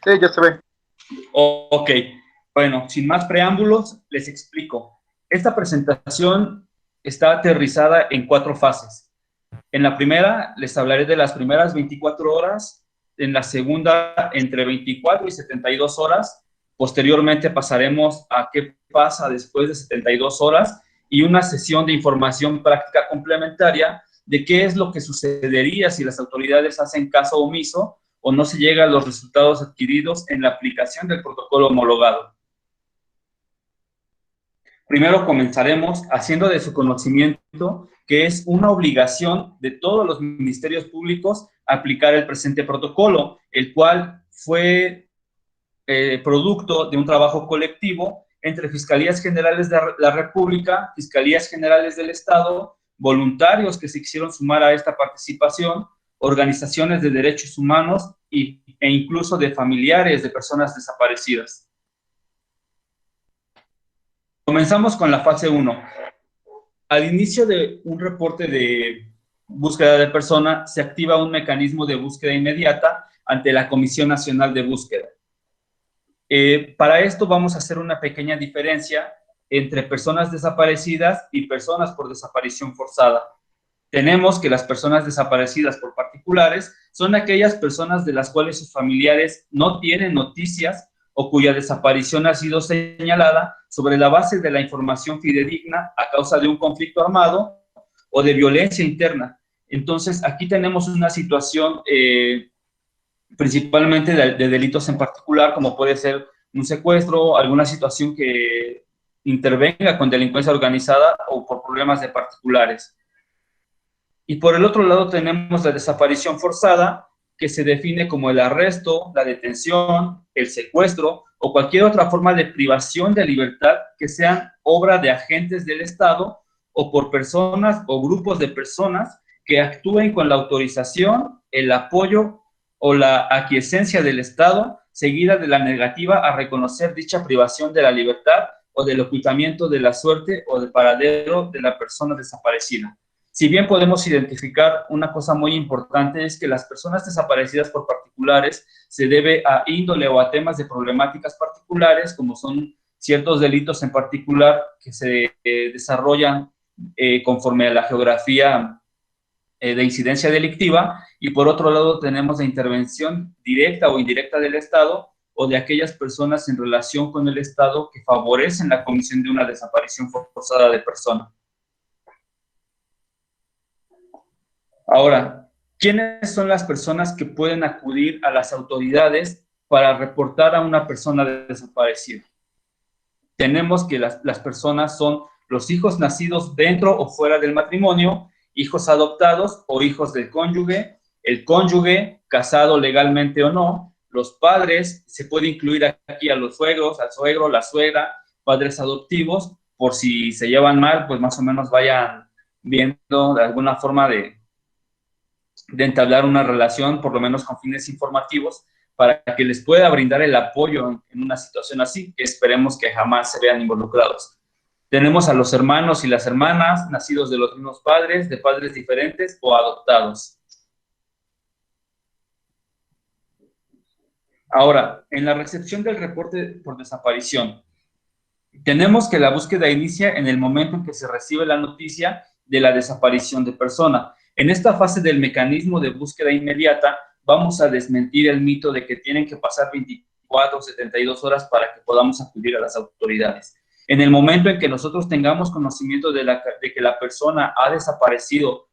Sí, ya se ve. Ok, bueno, sin más preámbulos, les explico. Esta presentación está aterrizada en 4 fases. En la primera, les hablaré de las primeras 24 horas, en la segunda, entre 24 y 72 horas. Posteriormente pasaremos a qué pasa después de 72 horas y una sesión de información práctica complementaria de qué es lo que sucedería si las autoridades hacen caso omiso o no se llega a los resultados adquiridos en la aplicación del protocolo homologado. Primero comenzaremos haciendo de su conocimiento que es una obligación de todos los ministerios públicos aplicar el presente protocolo, el cual fue producto de un trabajo colectivo entre Fiscalías Generales de la República, Fiscalías Generales del Estado, voluntarios que se quisieron sumar a esta participación, organizaciones de derechos humanos e incluso de familiares de personas desaparecidas. Comenzamos con la fase 1. Al inicio de un reporte de búsqueda de persona, se activa un mecanismo de búsqueda inmediata ante la Comisión Nacional de Búsqueda. Para esto vamos a hacer una pequeña diferencia entre personas desaparecidas y personas por desaparición forzada. Tenemos que las personas desaparecidas por particulares son aquellas personas de las cuales sus familiares no tienen noticias o cuya desaparición ha sido señalada sobre la base de la información fidedigna a causa de un conflicto armado o de violencia interna. Entonces, aquí tenemos una situación principalmente de delitos en particular, como puede ser un secuestro, alguna situación que intervenga con delincuencia organizada o por problemas de particulares. Y por el otro lado tenemos la desaparición forzada, que se define como el arresto, la detención, el secuestro o cualquier otra forma de privación de libertad que sean obra de agentes del Estado o por personas o grupos de personas que actúen con la autorización, el apoyo o la aquiescencia del Estado, seguida de la negativa a reconocer dicha privación de la libertad o del ocultamiento de la suerte o del paradero de la persona desaparecida. Si bien podemos identificar una cosa muy importante, es que las personas desaparecidas por particulares se debe a índole o a temas de problemáticas particulares, como son ciertos delitos en particular que se desarrollan conforme a la geografía de incidencia delictiva, y por otro lado tenemos la intervención directa o indirecta del Estado o de aquellas personas en relación con el Estado que favorecen la comisión de una desaparición forzada de persona. Ahora, ¿quiénes son las personas que pueden acudir a las autoridades para reportar a una persona desaparecida? Tenemos que las personas son los hijos nacidos dentro o fuera del matrimonio, hijos adoptados o hijos del cónyuge, el cónyuge, casado legalmente o no, los padres, se puede incluir aquí a los suegros, al suegro, la suegra, padres adoptivos, por si se llevan mal, pues más o menos vayan viendo de alguna forma de entablar una relación, por lo menos con fines informativos, para que les pueda brindar el apoyo en una situación así, que esperemos que jamás se vean involucrados. Tenemos a los hermanos y las hermanas, nacidos de los mismos padres, de padres diferentes o adoptados. Ahora, en la recepción del reporte por desaparición, tenemos que la búsqueda inicia en el momento en que se recibe la noticia de la desaparición de persona. En esta fase del mecanismo de búsqueda inmediata, vamos a desmentir el mito de que tienen que pasar 24 o 72 horas para que podamos acudir a las autoridades. En el momento en que nosotros tengamos conocimiento de que la persona ha desaparecido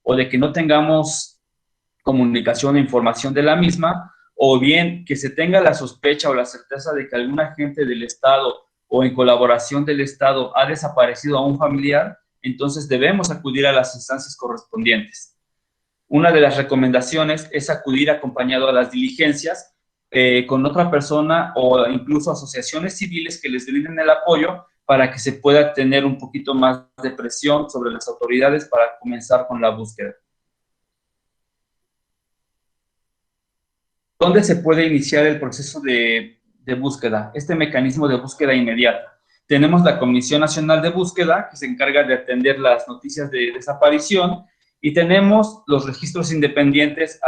o de que no tengamos comunicación o información de la misma, o bien que se tenga la sospecha o la certeza de que algún agente del Estado o en colaboración del Estado ha desaparecido a un familiar, entonces debemos acudir a las instancias correspondientes. Una de las recomendaciones es acudir acompañado a las diligencias con otra persona o incluso asociaciones civiles que les brinden el apoyo para que se pueda tener un poquito más de presión sobre las autoridades para comenzar con la búsqueda. ¿Dónde se puede iniciar el proceso de búsqueda? Este mecanismo de búsqueda inmediata. Tenemos la Comisión Nacional de Búsqueda, que se encarga de atender las noticias de desaparición, y tenemos los registros independientes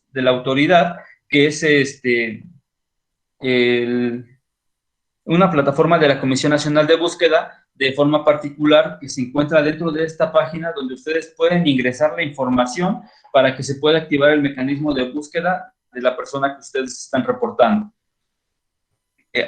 de la autoridad, que es una plataforma de la Comisión Nacional de Búsqueda de forma particular que se encuentra dentro de esta página donde ustedes pueden ingresar la información para que se pueda activar el mecanismo de búsqueda de la persona que ustedes están reportando.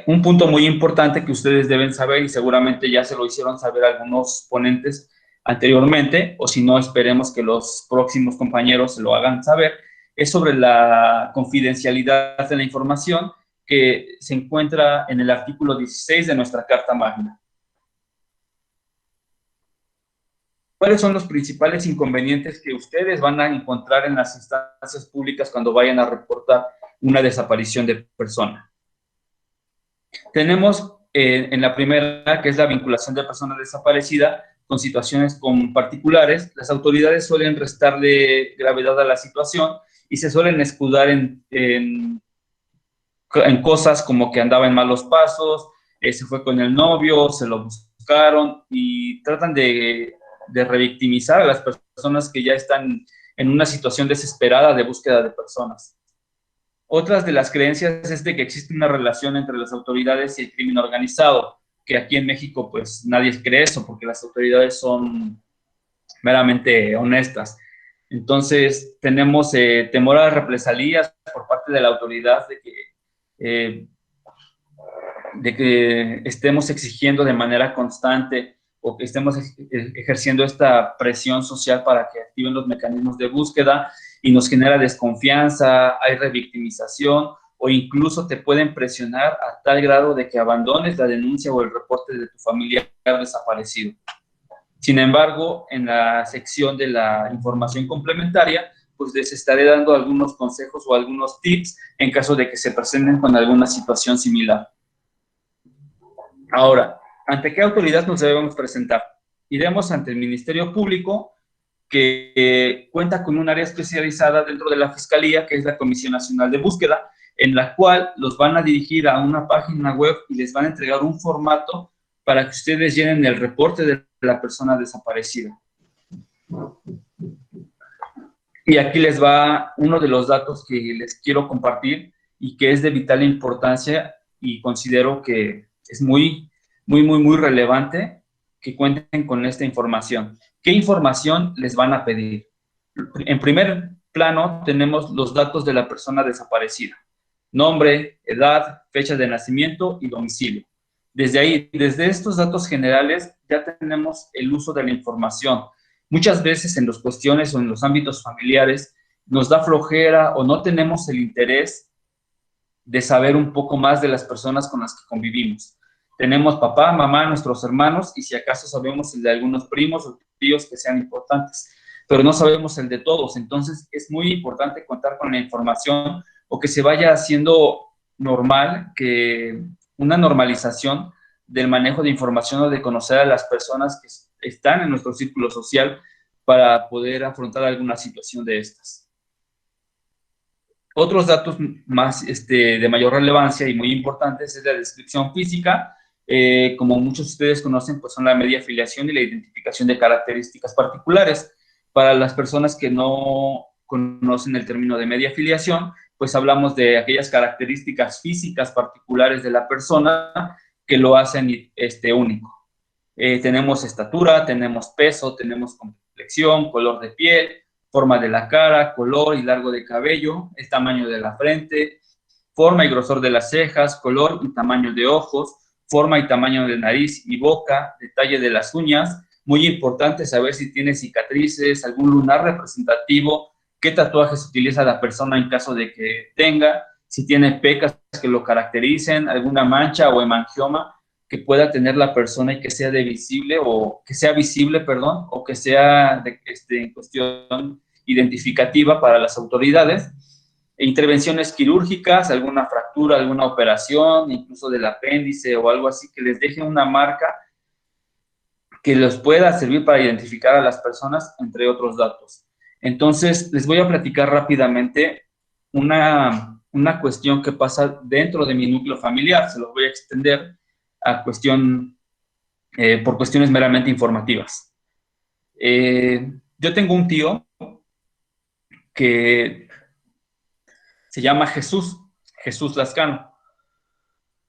Un punto muy importante que ustedes deben saber, y seguramente ya se lo hicieron saber algunos ponentes anteriormente, o si no, esperemos que los próximos compañeros se lo hagan saber, es sobre la confidencialidad de la información que se encuentra en el artículo 16 de nuestra Carta Magna. ¿Cuáles son los principales inconvenientes que ustedes van a encontrar en las instancias públicas cuando vayan a reportar una desaparición de persona? Tenemos en la primera, que es la vinculación de persona desaparecida con situaciones con particulares. Las autoridades suelen restarle gravedad a la situación y se suelen escudar en cosas como que andaba en malos pasos, se fue con el novio, se lo buscaron y tratan de revictimizar a las personas que ya están en una situación desesperada de búsqueda de personas. Otras de las creencias es de que existe una relación entre las autoridades y el crimen organizado, que aquí en México pues nadie cree eso porque las autoridades son meramente honestas. Entonces tenemos temor a represalias por parte de la autoridad eh, de que estemos exigiendo de manera constante o que estemos ejerciendo esta presión social para que activen los mecanismos de búsqueda y nos genera desconfianza, hay revictimización o incluso te pueden presionar a tal grado de que abandones la denuncia o el reporte de tu familiar desaparecido. Sin embargo, en la sección de la información complementaria, pues les estaré dando algunos consejos o algunos tips en caso de que se presenten con alguna situación similar. Ahora, ¿ante qué autoridad nos debemos presentar? Iremos ante el Ministerio Público, que cuenta con un área especializada dentro de la Fiscalía, que es la Comisión Nacional de Búsqueda, en la cual los van a dirigir a una página web y les van a entregar un formato para que ustedes llenen el reporte de la persona desaparecida. Y aquí les va uno de los datos que les quiero compartir y que es de vital importancia y considero que es muy relevante que cuenten con esta información. ¿Qué información les van a pedir? En primer plano tenemos los datos de la persona desaparecida: nombre, edad, fecha de nacimiento y domicilio. Desde ahí, desde estos datos generales, ya tenemos el uso de la información. Muchas veces en las cuestiones o en los ámbitos familiares nos da flojera o no tenemos el interés de saber un poco más de las personas con las que convivimos. Tenemos papá, mamá, nuestros hermanos y si acaso sabemos el de algunos primos o tíos que sean importantes, pero no sabemos el de todos. Entonces es muy importante contar con la información o que se vaya haciendo normal, que una normalización del manejo de información o de conocer a las personas que están en nuestro círculo social para poder afrontar alguna situación de estas. Otros datos más de mayor relevancia y muy importantes es la descripción física. Como muchos de ustedes conocen, pues son la media afiliación y la identificación de características particulares. Para las personas que no conocen el término de media afiliación, pues hablamos de aquellas características físicas particulares de la persona que lo hacen único. Tenemos estatura, tenemos peso, tenemos complexión, color de piel, forma de la cara, color y largo de cabello, el tamaño de la frente, forma y grosor de las cejas, color y tamaño de ojos, forma y tamaño de nariz y boca, detalle de las uñas. Muy importante saber si tiene cicatrices, algún lunar representativo, qué tatuajes utiliza la persona en caso de que tenga, si tiene pecas que lo caractericen, alguna mancha o hemangioma que pueda tener la persona y que sea visible, o que sea en cuestión identificativa para las autoridades. Intervenciones quirúrgicas, alguna fractura, alguna operación, incluso del apéndice o algo así, que les deje una marca que les pueda servir para identificar a las personas, entre otros datos. Entonces, les voy a platicar rápidamente una cuestión que pasa dentro de mi núcleo familiar. Se los voy a extender a por cuestiones meramente informativas. Yo tengo un tío que se llama Jesús Lascano.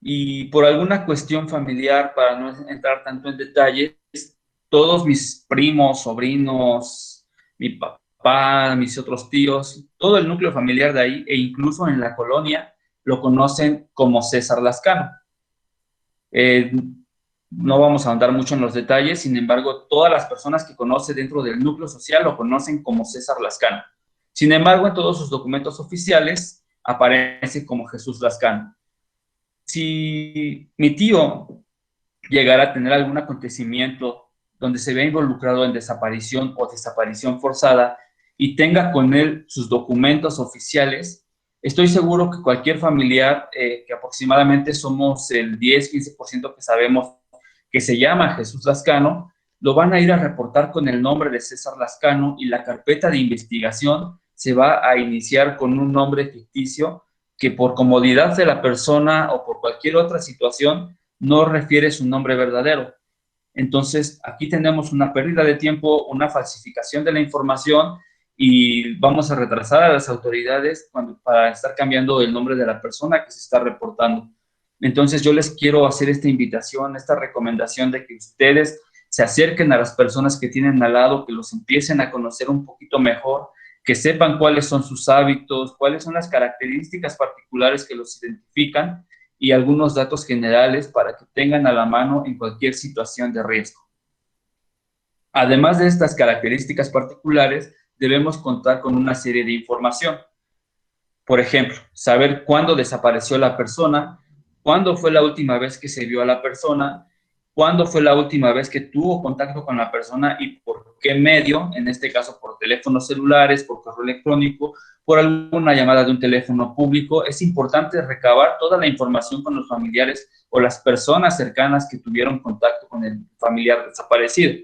Y por alguna cuestión familiar, para no entrar tanto en detalles, todos mis primos, sobrinos, mi papá, mis otros tíos, todo el núcleo familiar de ahí, e incluso en la colonia, lo conocen como César Lascano. Eh, no vamos a andar mucho en los detalles, sin embargo, todas las personas que conoce dentro del núcleo social lo conocen como César Lascano. Sin embargo, en todos sus documentos oficiales aparece como Jesús Lascano. Si mi tío llegara a tener algún acontecimiento donde se vea involucrado en desaparición o desaparición forzada y tenga con él sus documentos oficiales, estoy seguro que cualquier familiar, que aproximadamente somos el 10-15% que sabemos que se llama Jesús Lascano, lo van a ir a reportar con el nombre de César Lascano y la carpeta de investigación se va a iniciar con un nombre ficticio que por comodidad de la persona o por cualquier otra situación no refiere su nombre verdadero. Entonces, aquí tenemos una pérdida de tiempo, una falsificación de la información y vamos a retrasar a las autoridades para estar cambiando el nombre de la persona que se está reportando. Entonces, yo les quiero hacer esta invitación, esta recomendación de que ustedes se acerquen a las personas que tienen al lado, que los empiecen a conocer un poquito mejor, que sepan cuáles son sus hábitos, cuáles son las características particulares que los identifican y algunos datos generales para que tengan a la mano en cualquier situación de riesgo. Además de estas características particulares, debemos contar con una serie de información. Por ejemplo, saber cuándo desapareció la persona, cuándo fue la última vez que se vio a la persona, cuándo fue la última vez que tuvo contacto con la persona y por qué medio, en este caso por teléfonos celulares, por correo electrónico, por alguna llamada de un teléfono público. Es importante recabar toda la información con los familiares o las personas cercanas que tuvieron contacto con el familiar desaparecido.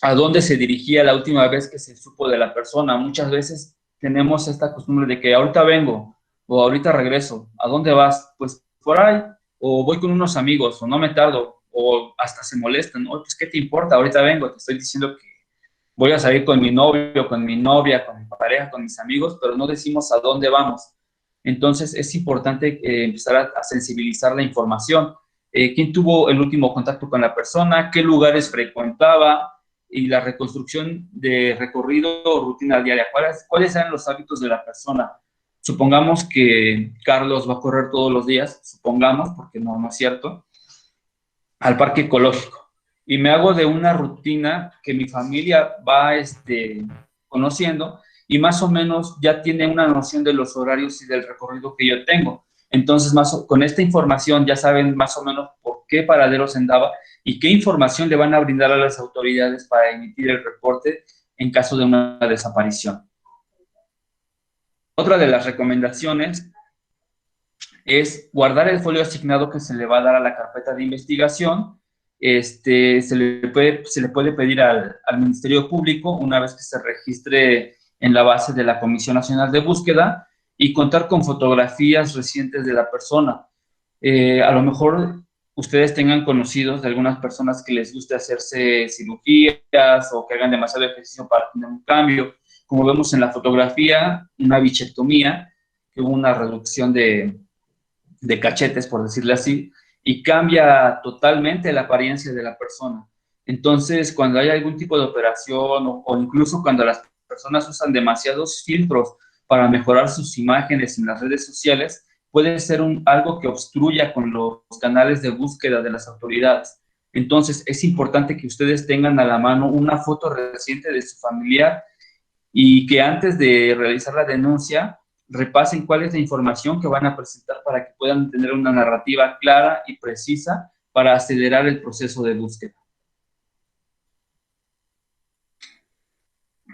¿A dónde se dirigía la última vez que se supo de la persona? Muchas veces tenemos esta costumbre de que ahorita vengo o ahorita regreso. ¿A dónde vas? Pues por ahí, o voy con unos amigos, o no me tardo, o hasta se molestan. Pues, ¿qué te importa? Ahorita vengo, te estoy diciendo que voy a salir con mi novio, con mi novia, con mi pareja, con mis amigos, pero no decimos a dónde vamos. Entonces es importante empezar a sensibilizar la información. ¿Quién tuvo el último contacto con la persona? ¿Qué lugares frecuentaba? Y la reconstrucción de recorrido o rutina diaria. ¿Cuáles eran los hábitos de la persona? Supongamos que Carlos va a correr todos los días, supongamos, porque no es cierto, al parque ecológico. Y me hago de una rutina que mi familia va conociendo y más o menos ya tiene una noción de los horarios y del recorrido que yo tengo. Entonces, con esta información ya saben más o menos por qué paraderos andaba y qué información le van a brindar a las autoridades para emitir el reporte en caso de una desaparición. Otra de las recomendaciones es guardar el folio asignado que se le va a dar a la carpeta de investigación. Se le puede pedir al Ministerio Público una vez que se registre en la base de la Comisión Nacional de Búsqueda y contar con fotografías recientes de la persona. A lo mejor ustedes tengan conocidos de algunas personas que les guste hacerse cirugías o que hagan demasiado ejercicio para tener un cambio. Como vemos en la fotografía, una bichectomía, que hubo una reducción de cachetes, por decirle así, y cambia totalmente la apariencia de la persona. Entonces, cuando hay algún tipo de operación o incluso cuando las personas usan demasiados filtros para mejorar sus imágenes en las redes sociales, puede ser algo que obstruya con los canales de búsqueda de las autoridades. Entonces, es importante que ustedes tengan a la mano una foto reciente de su familiar y que antes de realizar la denuncia repasen cuál es la información que van a presentar para que puedan tener una narrativa clara y precisa para acelerar el proceso de búsqueda.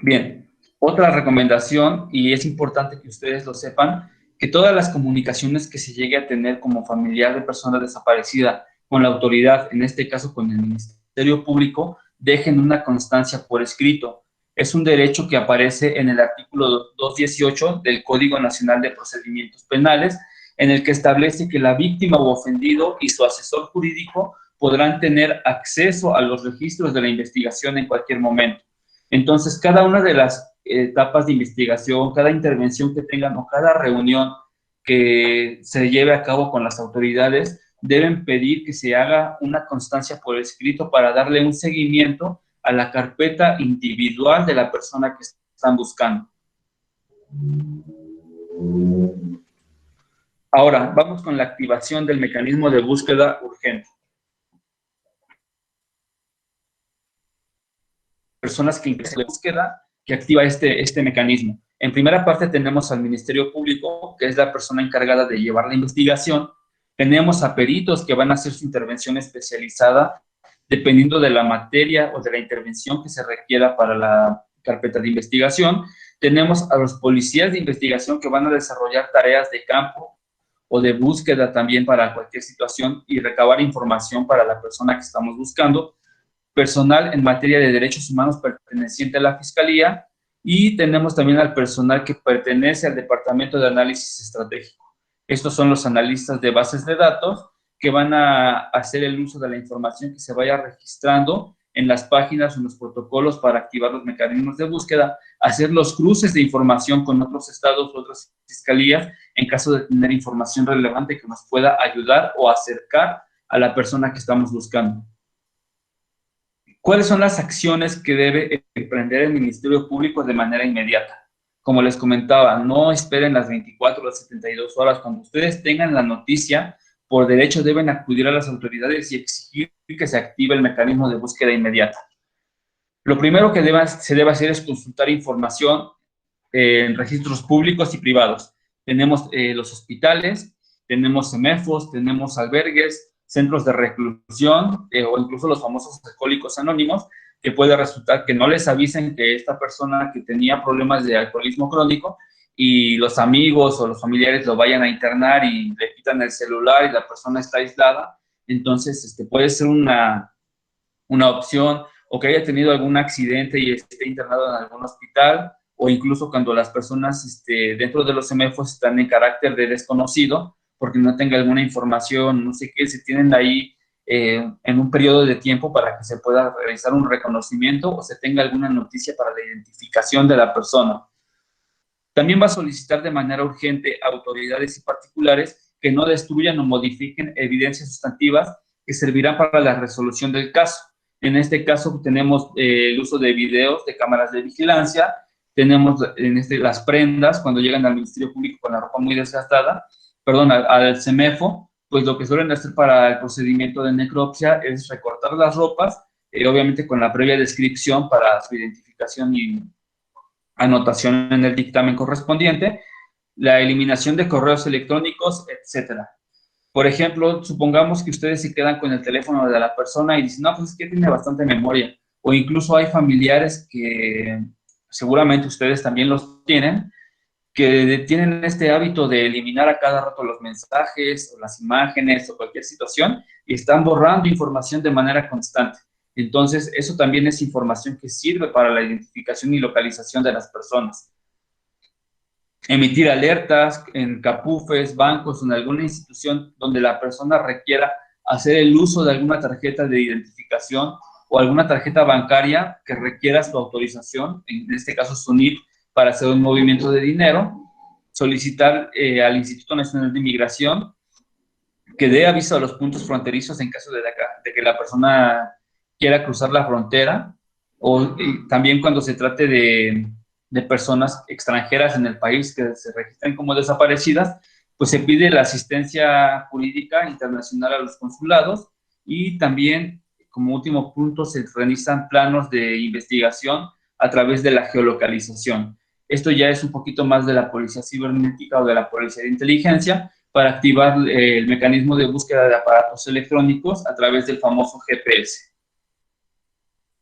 Bien, otra recomendación, y es importante que ustedes lo sepan, que todas las comunicaciones que se llegue a tener como familiar de persona desaparecida con la autoridad, en este caso con el Ministerio Público, dejen una constancia por escrito. Es un derecho que aparece en el artículo 218 del Código Nacional de Procedimientos Penales, en el que establece que la víctima o ofendido y su asesor jurídico podrán tener acceso a los registros de la investigación en cualquier momento. Entonces, cada una de las etapas de investigación, cada intervención que tengan o cada reunión que se lleve a cabo con las autoridades, deben pedir que se haga una constancia por escrito para darle un seguimiento a la carpeta individual de la persona que están buscando. Ahora, vamos con la activación del mecanismo de búsqueda urgente. Personas que ingresan la búsqueda, que activa este mecanismo. En primera parte tenemos al Ministerio Público, que es la persona encargada de llevar la investigación. Tenemos a peritos que van a hacer su intervención especializada dependiendo de la materia o de la intervención que se requiera para la carpeta de investigación. Tenemos a los policías de investigación que van a desarrollar tareas de campo o de búsqueda también para cualquier situación y recabar información para la persona que estamos buscando. Personal en materia de derechos humanos perteneciente a la Fiscalía, y tenemos también al personal que pertenece al Departamento de Análisis Estratégico. Estos son los analistas de bases de datos que van a hacer el uso de la información que se vaya registrando en las páginas o en los protocolos para activar los mecanismos de búsqueda, hacer los cruces de información con otros estados, otras fiscalías, en caso de tener información relevante que nos pueda ayudar o acercar a la persona que estamos buscando. ¿Cuáles son las acciones que debe emprender el Ministerio Público de manera inmediata? Como les comentaba, no esperen las 24 o las 72 horas. Cuando ustedes tengan la noticia, por derecho deben acudir a las autoridades y exigir que se active el mecanismo de búsqueda inmediata. Lo primero que se debe hacer es consultar información en registros públicos y privados. Tenemos los hospitales, tenemos CEMEFOS, tenemos albergues, centros de reclusión o incluso los famosos alcohólicos anónimos, que puede resultar que no les avisen que esta persona que tenía problemas de alcoholismo crónico y los amigos o los familiares lo vayan a internar y le quitan el celular y la persona está aislada. Entonces, puede ser una opción, o que haya tenido algún accidente y esté internado en algún hospital, o incluso cuando las personas dentro de los CEMEFOS están en carácter de desconocido, porque no tenga alguna información, no sé qué, se tienen ahí en un periodo de tiempo para que se pueda realizar un reconocimiento o se tenga alguna noticia para la identificación de la persona. También va a solicitar de manera urgente a autoridades y particulares que no destruyan o modifiquen evidencias sustantivas que servirán para la resolución del caso. En este caso tenemos el uso de videos de cámaras de vigilancia, tenemos las prendas cuando llegan al Ministerio Público con la ropa muy desgastada, al CEMEFO, pues lo que suelen hacer para el procedimiento de necropsia es recortar las ropas, obviamente con la previa descripción para su identificación y anotación en el dictamen correspondiente, la eliminación de correos electrónicos, etcétera. Por ejemplo, supongamos que ustedes se quedan con el teléfono de la persona y dicen, no, pues es que tiene bastante memoria. O incluso hay familiares que seguramente ustedes también los tienen, que tienen este hábito de eliminar a cada rato los mensajes o las imágenes o cualquier situación y están borrando información de manera constante. Entonces, eso también es información que sirve para la identificación y localización de las personas. Emitir alertas en CAPUFES, bancos o en alguna institución donde la persona requiera hacer el uso de alguna tarjeta de identificación o alguna tarjeta bancaria que requiera su autorización, en este caso su NIP, para hacer un movimiento de dinero. Solicitar al Instituto Nacional de Migración que dé aviso a los puntos fronterizos en caso de que la persona quiera cruzar la frontera, o también cuando se trate de personas extranjeras en el país que se registran como desaparecidas, pues se pide la asistencia jurídica internacional a los consulados, y también, como último punto, se realizan planos de investigación a través de la geolocalización. Esto ya es un poquito más de la policía cibernética o de la policía de inteligencia para activar el mecanismo de búsqueda de aparatos electrónicos a través del famoso GPS.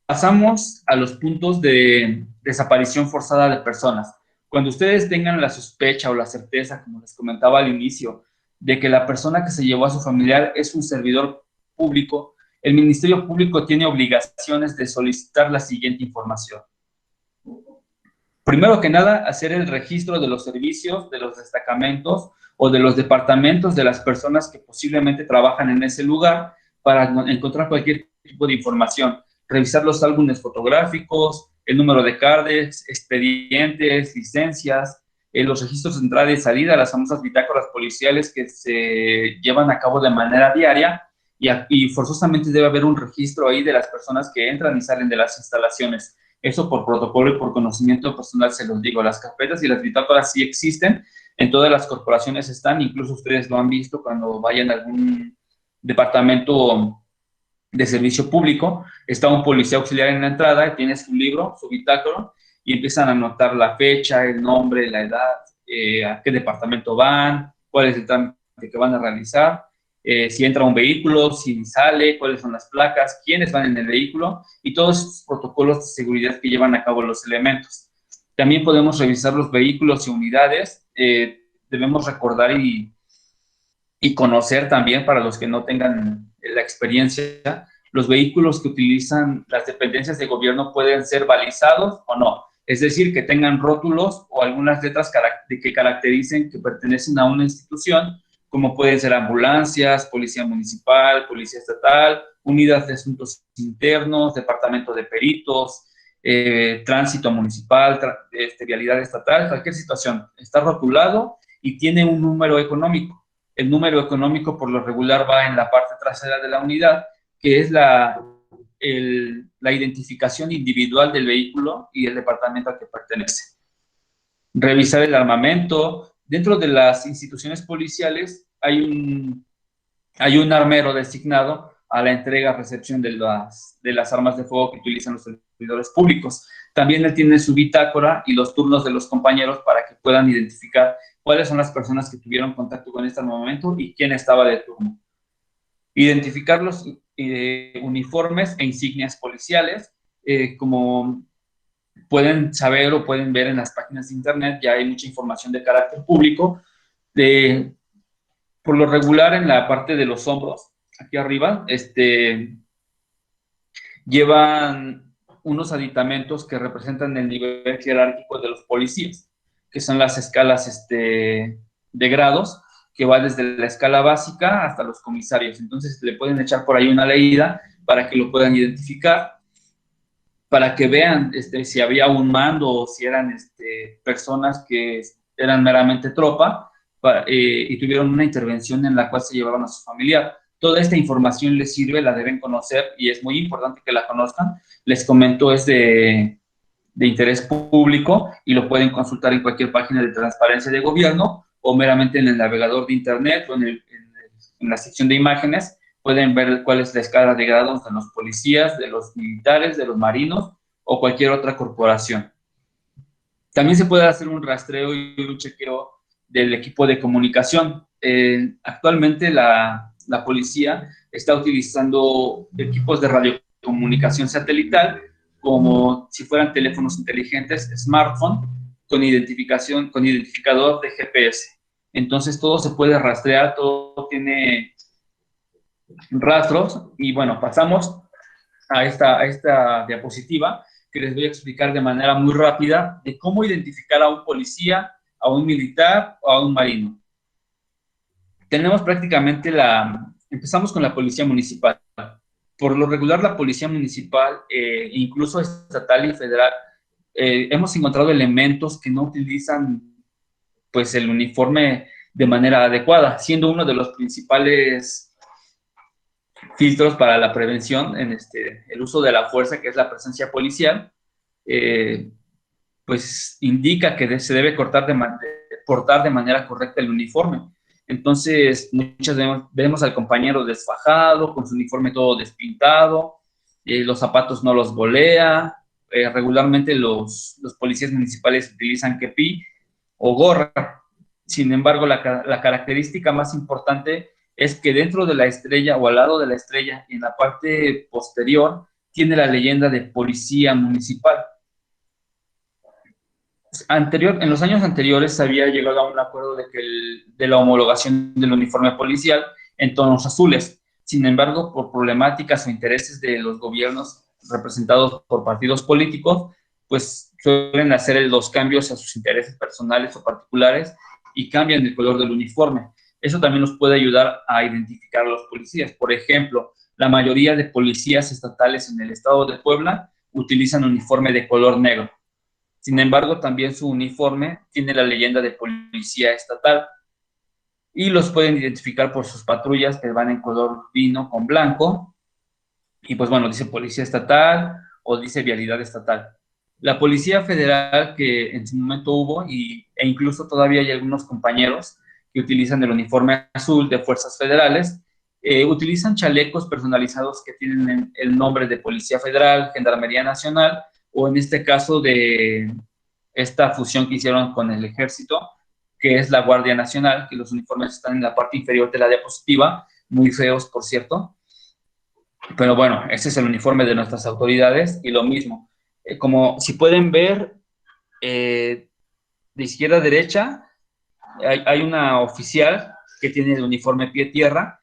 Pasamos a los puntos de desaparición forzada de personas. Cuando ustedes tengan la sospecha o la certeza, como les comentaba al inicio, de que la persona que se llevó a su familiar es un servidor público, el Ministerio Público tiene obligaciones de solicitar la siguiente información. Primero que nada, hacer el registro de los servicios, de los destacamentos o de los departamentos de las personas que posiblemente trabajan en ese lugar para encontrar cualquier tipo de información. Revisar los álbumes fotográficos, el número de cardes, expedientes, licencias, los registros de entrada y salida, las famosas bitácoras policiales que se llevan a cabo de manera diaria, y forzosamente debe haber un registro ahí de las personas que entran y salen de las instalaciones. Eso por protocolo y por conocimiento personal se los digo. Las carpetas y las bitácoras sí existen, en todas las corporaciones están, incluso ustedes lo han visto cuando vayan a algún departamento de servicio público, está un policía auxiliar en la entrada, tiene su libro, su bitácora, y empiezan a anotar la fecha, el nombre, la edad, a qué departamento van, cuál es el trámite que van a realizar, si entra un vehículo, si sale, cuáles son las placas, quiénes van en el vehículo y todos esos protocolos de seguridad que llevan a cabo los elementos. También podemos revisar los vehículos y unidades. Debemos recordar y conocer también, para los que no tengan la experiencia, los vehículos que utilizan las dependencias de gobierno pueden ser balizados o no. Es decir, que tengan rótulos o algunas letras que caractericen que pertenecen a una institución, como pueden ser ambulancias, policía municipal, policía estatal, unidad de asuntos internos, departamento de peritos, tránsito municipal, vialidad estatal, cualquier situación. Está rotulado y tiene un número económico. El número económico por lo regular va en la parte trasera de la unidad, que es la identificación individual del vehículo y el departamento al que pertenece. Revisar el armamento. Dentro de las instituciones policiales hay un armero designado a la entrega-recepción de las armas de fuego que utilizan los servidores públicos. También él tiene su bitácora y los turnos de los compañeros para que puedan identificar cuáles son las personas que tuvieron contacto con este armamento y quién estaba de turno. Identificar los uniformes e insignias policiales, como pueden saber o pueden ver en las páginas de internet, ya hay mucha información de carácter público. Por lo regular, en la parte de los hombros, aquí arriba, llevan unos aditamentos que representan el nivel jerárquico de los policías, que son las escalas de grados, que va desde la escala básica hasta los comisarios. Entonces le pueden echar por ahí una leída para que lo puedan identificar, para que vean si había un mando o si eran personas que eran meramente tropa y tuvieron una intervención en la cual se llevaban a su familiar. Toda esta información les sirve, la deben conocer y es muy importante que la conozcan. Les comento, es de interés público y lo pueden consultar en cualquier página de transparencia de gobierno o meramente en el navegador de internet o en la sección de imágenes. Pueden ver cuál es la escala de grados de los policías, de los militares, de los marinos o cualquier otra corporación. También se puede hacer un rastreo y un chequeo del equipo de comunicación. Actualmente la policía está utilizando equipos de radiocomunicación satelital como si fueran teléfonos inteligentes, smartphone, con identificador de GPS. Entonces todo se puede rastrear, todo tiene rastros. Y bueno, pasamos a esta diapositiva que les voy a explicar de manera muy rápida de cómo identificar a un policía, a un militar o a un marino. Tenemos prácticamente empezamos con la policía municipal. Por lo regular, la policía municipal, incluso estatal y federal, hemos encontrado elementos que no utilizan pues el uniforme de manera adecuada, siendo uno de los principales filtros para la prevención en el uso de la fuerza, que es la presencia policial, pues indica que se debe portar de manera correcta el uniforme. Entonces, muchas veces vemos al compañero desfajado, con su uniforme todo despintado, los zapatos no los bolea. Regularmente los policías municipales utilizan kepi o gorra. Sin embargo, la característica más importante es que dentro de la estrella o al lado de la estrella, en la parte posterior, tiene la leyenda de policía municipal. En los años anteriores se había llegado a un acuerdo de la homologación del uniforme policial en tonos azules. Sin embargo, por problemáticas o intereses de los gobiernos representados por partidos políticos, pues suelen hacer los cambios a sus intereses personales o particulares y cambian el color del uniforme. Eso también nos puede ayudar a identificar a los policías. Por ejemplo, la mayoría de policías estatales en el estado de Puebla utilizan uniforme de color negro. Sin embargo, también su uniforme tiene la leyenda de policía estatal y los pueden identificar por sus patrullas que van en color vino con blanco y pues bueno, dice policía estatal o dice vialidad estatal. La policía federal que en su momento hubo e incluso todavía hay algunos compañeros que utilizan el uniforme azul de fuerzas federales, utilizan chalecos personalizados que tienen el nombre de Policía Federal, Gendarmería Nacional o en este caso de esta fusión que hicieron con el ejército, que es la Guardia Nacional, que los uniformes están en la parte inferior de la diapositiva, muy feos, por cierto. Pero bueno, ese es el uniforme de nuestras autoridades y lo mismo. Como si pueden ver, de izquierda a derecha, hay una oficial que tiene el uniforme pie-tierra.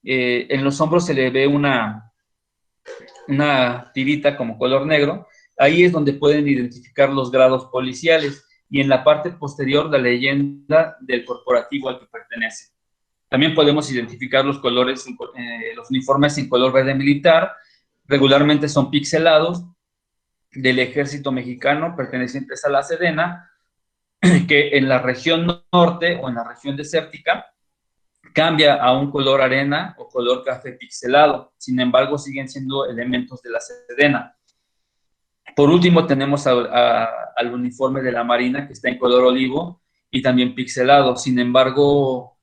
En los hombros se le ve una tirita como color negro. Ahí es donde pueden identificar los grados policiales y en la parte posterior la leyenda del corporativo al que pertenece. También podemos identificar los colores, los uniformes en color verde militar, regularmente son pixelados, del ejército mexicano pertenecientes a la Sedena, que en la región norte o en la región desértica cambia a un color arena o color café pixelado. Sin embargo, siguen siendo elementos de la Sedena. Por último, tenemos al uniforme de la Marina, que está en color olivo y también pixelado. Sin embargo,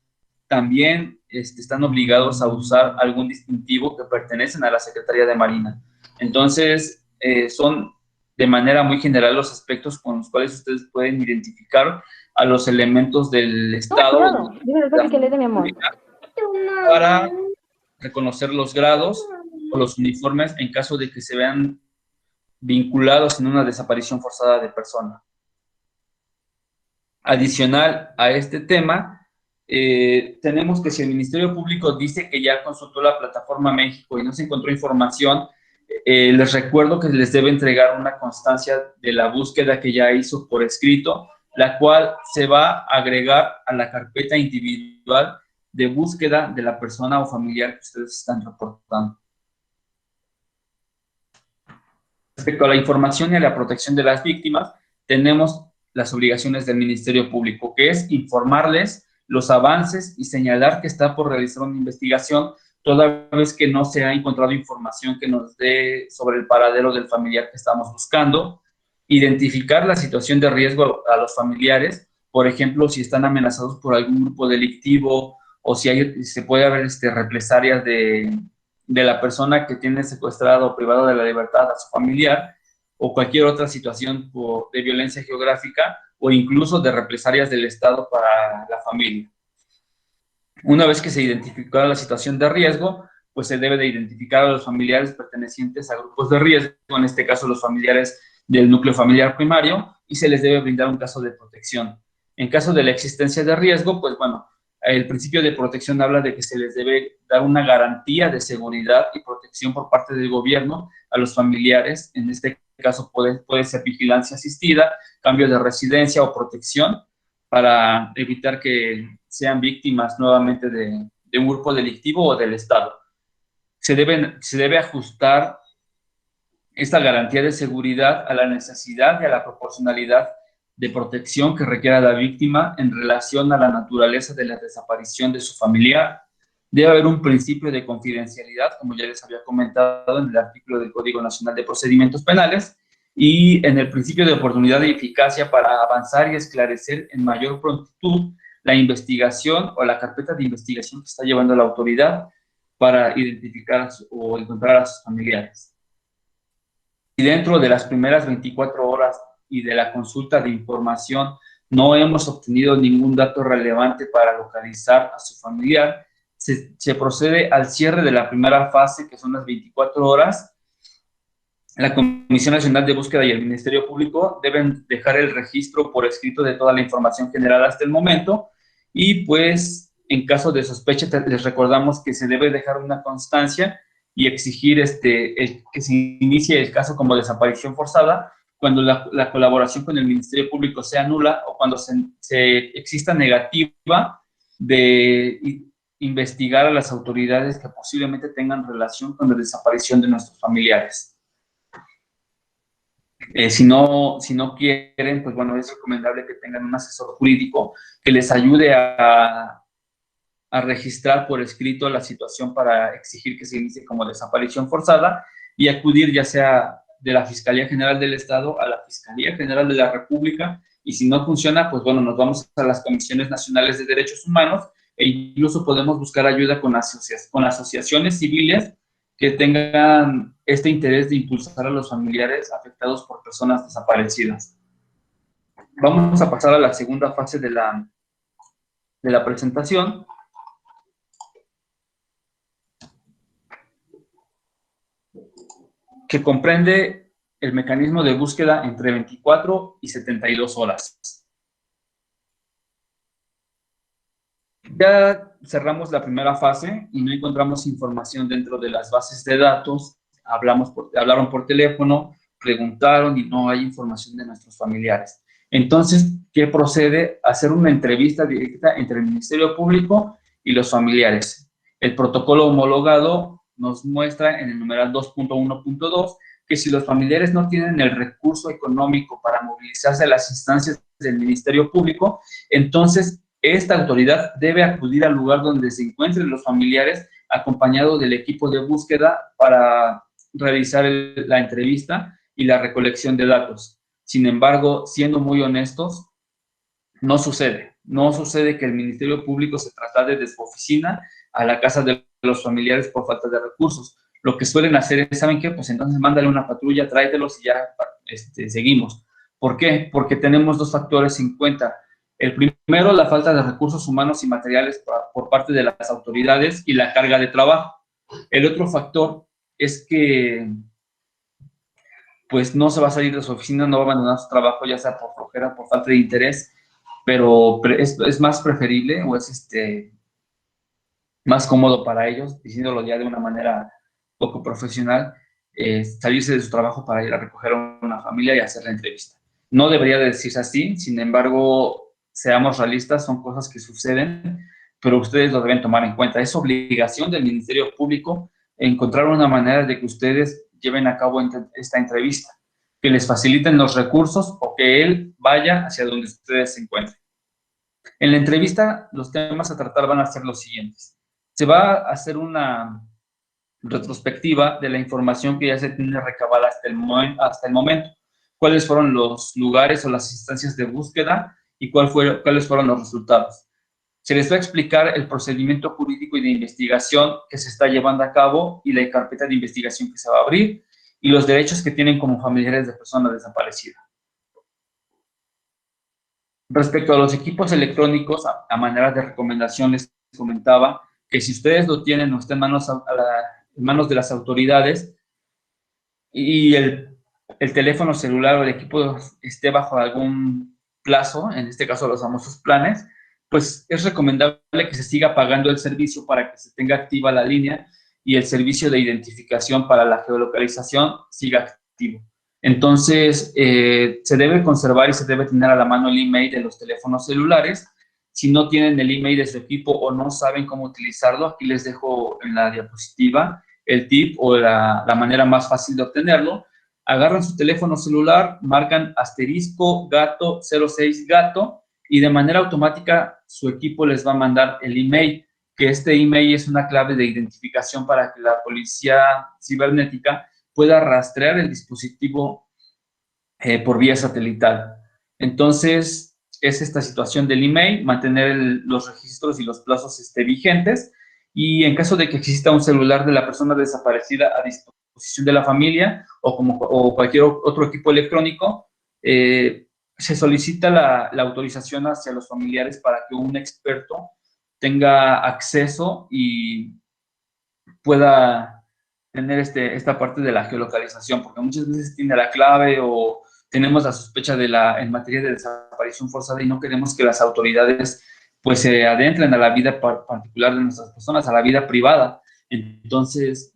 también están obligados a usar algún distintivo que pertenecen a la Secretaría de Marina. Entonces, son de manera muy general los aspectos con los cuales ustedes pueden identificar a los elementos del Estado para reconocer los grados o los uniformes en caso de que se vean vinculados en una desaparición forzada de persona. Adicional a este tema, tenemos que si el Ministerio Público dice que ya consultó la plataforma México y no se encontró información, les recuerdo que les debe entregar una constancia de la búsqueda que ya hizo por escrito, la cual se va a agregar a la carpeta individual de búsqueda de la persona o familiar que ustedes están reportando. Respecto a la información y a la protección de las víctimas, tenemos las obligaciones del Ministerio Público, que es informarles los avances y señalar que está por realizar una investigación toda vez que no se ha encontrado información que nos dé sobre el paradero del familiar que estamos buscando, identificar la situación de riesgo a los familiares, por ejemplo, si están amenazados por algún grupo delictivo o si se puede haber represalias de la persona que tiene secuestrado o privado de la libertad a su familiar o cualquier otra situación de violencia geográfica o incluso de represalias del Estado para la familia. Una vez que se identificó la situación de riesgo, pues se debe de identificar a los familiares pertenecientes a grupos de riesgo, en este caso los familiares del núcleo familiar primario, y se les debe brindar un caso de protección. En caso de la existencia de riesgo, pues bueno, el principio de protección habla de que se les debe dar una garantía de seguridad y protección por parte del gobierno a los familiares. En este caso puede ser vigilancia asistida, cambio de residencia o protección para evitar que sean víctimas nuevamente de un grupo delictivo o del Estado. Se debe ajustar esta garantía de seguridad a la necesidad y a la proporcionalidad de protección que requiera la víctima en relación a la naturaleza de la desaparición de su familiar. Debe haber un principio de confidencialidad, como ya les había comentado en el artículo del Código Nacional de Procedimientos Penales, y en el principio de oportunidad y eficacia para avanzar y esclarecer en mayor prontitud la investigación o la carpeta de investigación que está llevando la autoridad para identificar o encontrar a sus familiares. Si dentro de las primeras 24 horas y de la consulta de información no hemos obtenido ningún dato relevante para localizar a su familiar, se procede al cierre de la primera fase, que son las 24 horas. La Comisión Nacional de Búsqueda y el Ministerio Público deben dejar el registro por escrito de toda la información generada hasta el momento y pues en caso de sospecha les recordamos que se debe dejar una constancia y exigir que se inicie el caso como desaparición forzada cuando la colaboración con el Ministerio Público sea nula o cuando se exista negativa de investigar a las autoridades que posiblemente tengan relación con la desaparición de nuestros familiares. Si no quieren, pues bueno, es recomendable que tengan un asesor jurídico que les ayude a registrar por escrito la situación para exigir que se inicie como desaparición forzada y acudir ya sea de la Fiscalía General del Estado a la Fiscalía General de la República, y si no funciona, pues bueno, nos vamos a las Comisiones Nacionales de Derechos Humanos e incluso podemos buscar ayuda con asociaciones civiles que tengan este interés de impulsar a los familiares afectados por personas desaparecidas. Vamos a pasar a la segunda fase de la presentación, que comprende el mecanismo de búsqueda entre 24 y 72 horas. Ya cerramos la primera fase y no encontramos información dentro de las bases de datos, hablaron por teléfono, preguntaron y no hay información de nuestros familiares. Entonces, ¿qué procede? Hacer una entrevista directa entre el Ministerio Público y los familiares. El protocolo homologado nos muestra en el numeral 2.1.2 que si los familiares no tienen el recurso económico para movilizarse a las instancias del Ministerio Público, entonces esta autoridad debe acudir al lugar donde se encuentren los familiares acompañado del equipo de búsqueda para realizar la entrevista y la recolección de datos. Sin embargo, siendo muy honestos, no sucede. No sucede que el Ministerio Público se traslade de su oficina a la casa de los familiares por falta de recursos. Lo que suelen hacer es, ¿saben qué? Pues entonces mándale una patrulla, tráetelos y ya seguimos. ¿Por qué? Porque tenemos dos factores en cuenta. El primero, la falta de recursos humanos y materiales por parte de las autoridades y la carga de trabajo. El otro factor es que pues no se va a salir de su oficina, no va a abandonar su trabajo, ya sea por flojera, por falta de interés, pero es más preferible o es más cómodo para ellos, diciéndolo ya de una manera poco profesional, salirse de su trabajo para ir a recoger a una familia y hacer la entrevista. No debería de decirse así, sin embargo, seamos realistas, son cosas que suceden, pero ustedes lo deben tomar en cuenta. Es obligación del Ministerio Público encontrar una manera de que ustedes lleven a cabo esta entrevista, que les faciliten los recursos o que él vaya hacia donde ustedes se encuentren. En la entrevista, los temas a tratar van a ser los siguientes. Se va a hacer una retrospectiva de la información que ya se tiene recabada hasta el momento. ¿Cuáles fueron los lugares o las instancias de búsqueda y cuáles fueron los resultados? Se les va a explicar el procedimiento jurídico y de investigación que se está llevando a cabo y la carpeta de investigación que se va a abrir y los derechos que tienen como familiares de personas desaparecidas. Respecto a los equipos electrónicos, a manera de recomendación les comentaba que si ustedes lo tienen o está en manos de las autoridades y el teléfono celular o el equipo esté bajo algún plazo, en este caso los famosos planes, pues es recomendable que se siga pagando el servicio para que se tenga activa la línea y el servicio de identificación para la geolocalización siga activo. Entonces, se debe conservar y se debe tener a la mano el email de los teléfonos celulares. Si no tienen el email de su equipo o no saben cómo utilizarlo, aquí les dejo en la diapositiva el tip o la manera más fácil de obtenerlo. Agarran su teléfono celular, marcan asterisco gato 06 gato y de manera automática su equipo les va a mandar el email, que este email es una clave de identificación para que la policía cibernética pueda rastrear el dispositivo por vía satelital. Entonces, es esta situación del email, mantener los registros y los plazos vigentes, y en caso de que exista un celular de la persona desaparecida a disposición de la familia o cualquier otro equipo electrónico, se solicita la autorización hacia los familiares para que un experto tenga acceso y pueda tener esta parte de la geolocalización, porque muchas veces tiene la clave o tenemos la sospecha en materia de desaparición forzada y no queremos que las autoridades pues se adentren a la vida particular de nuestras personas, a la vida privada. Entonces,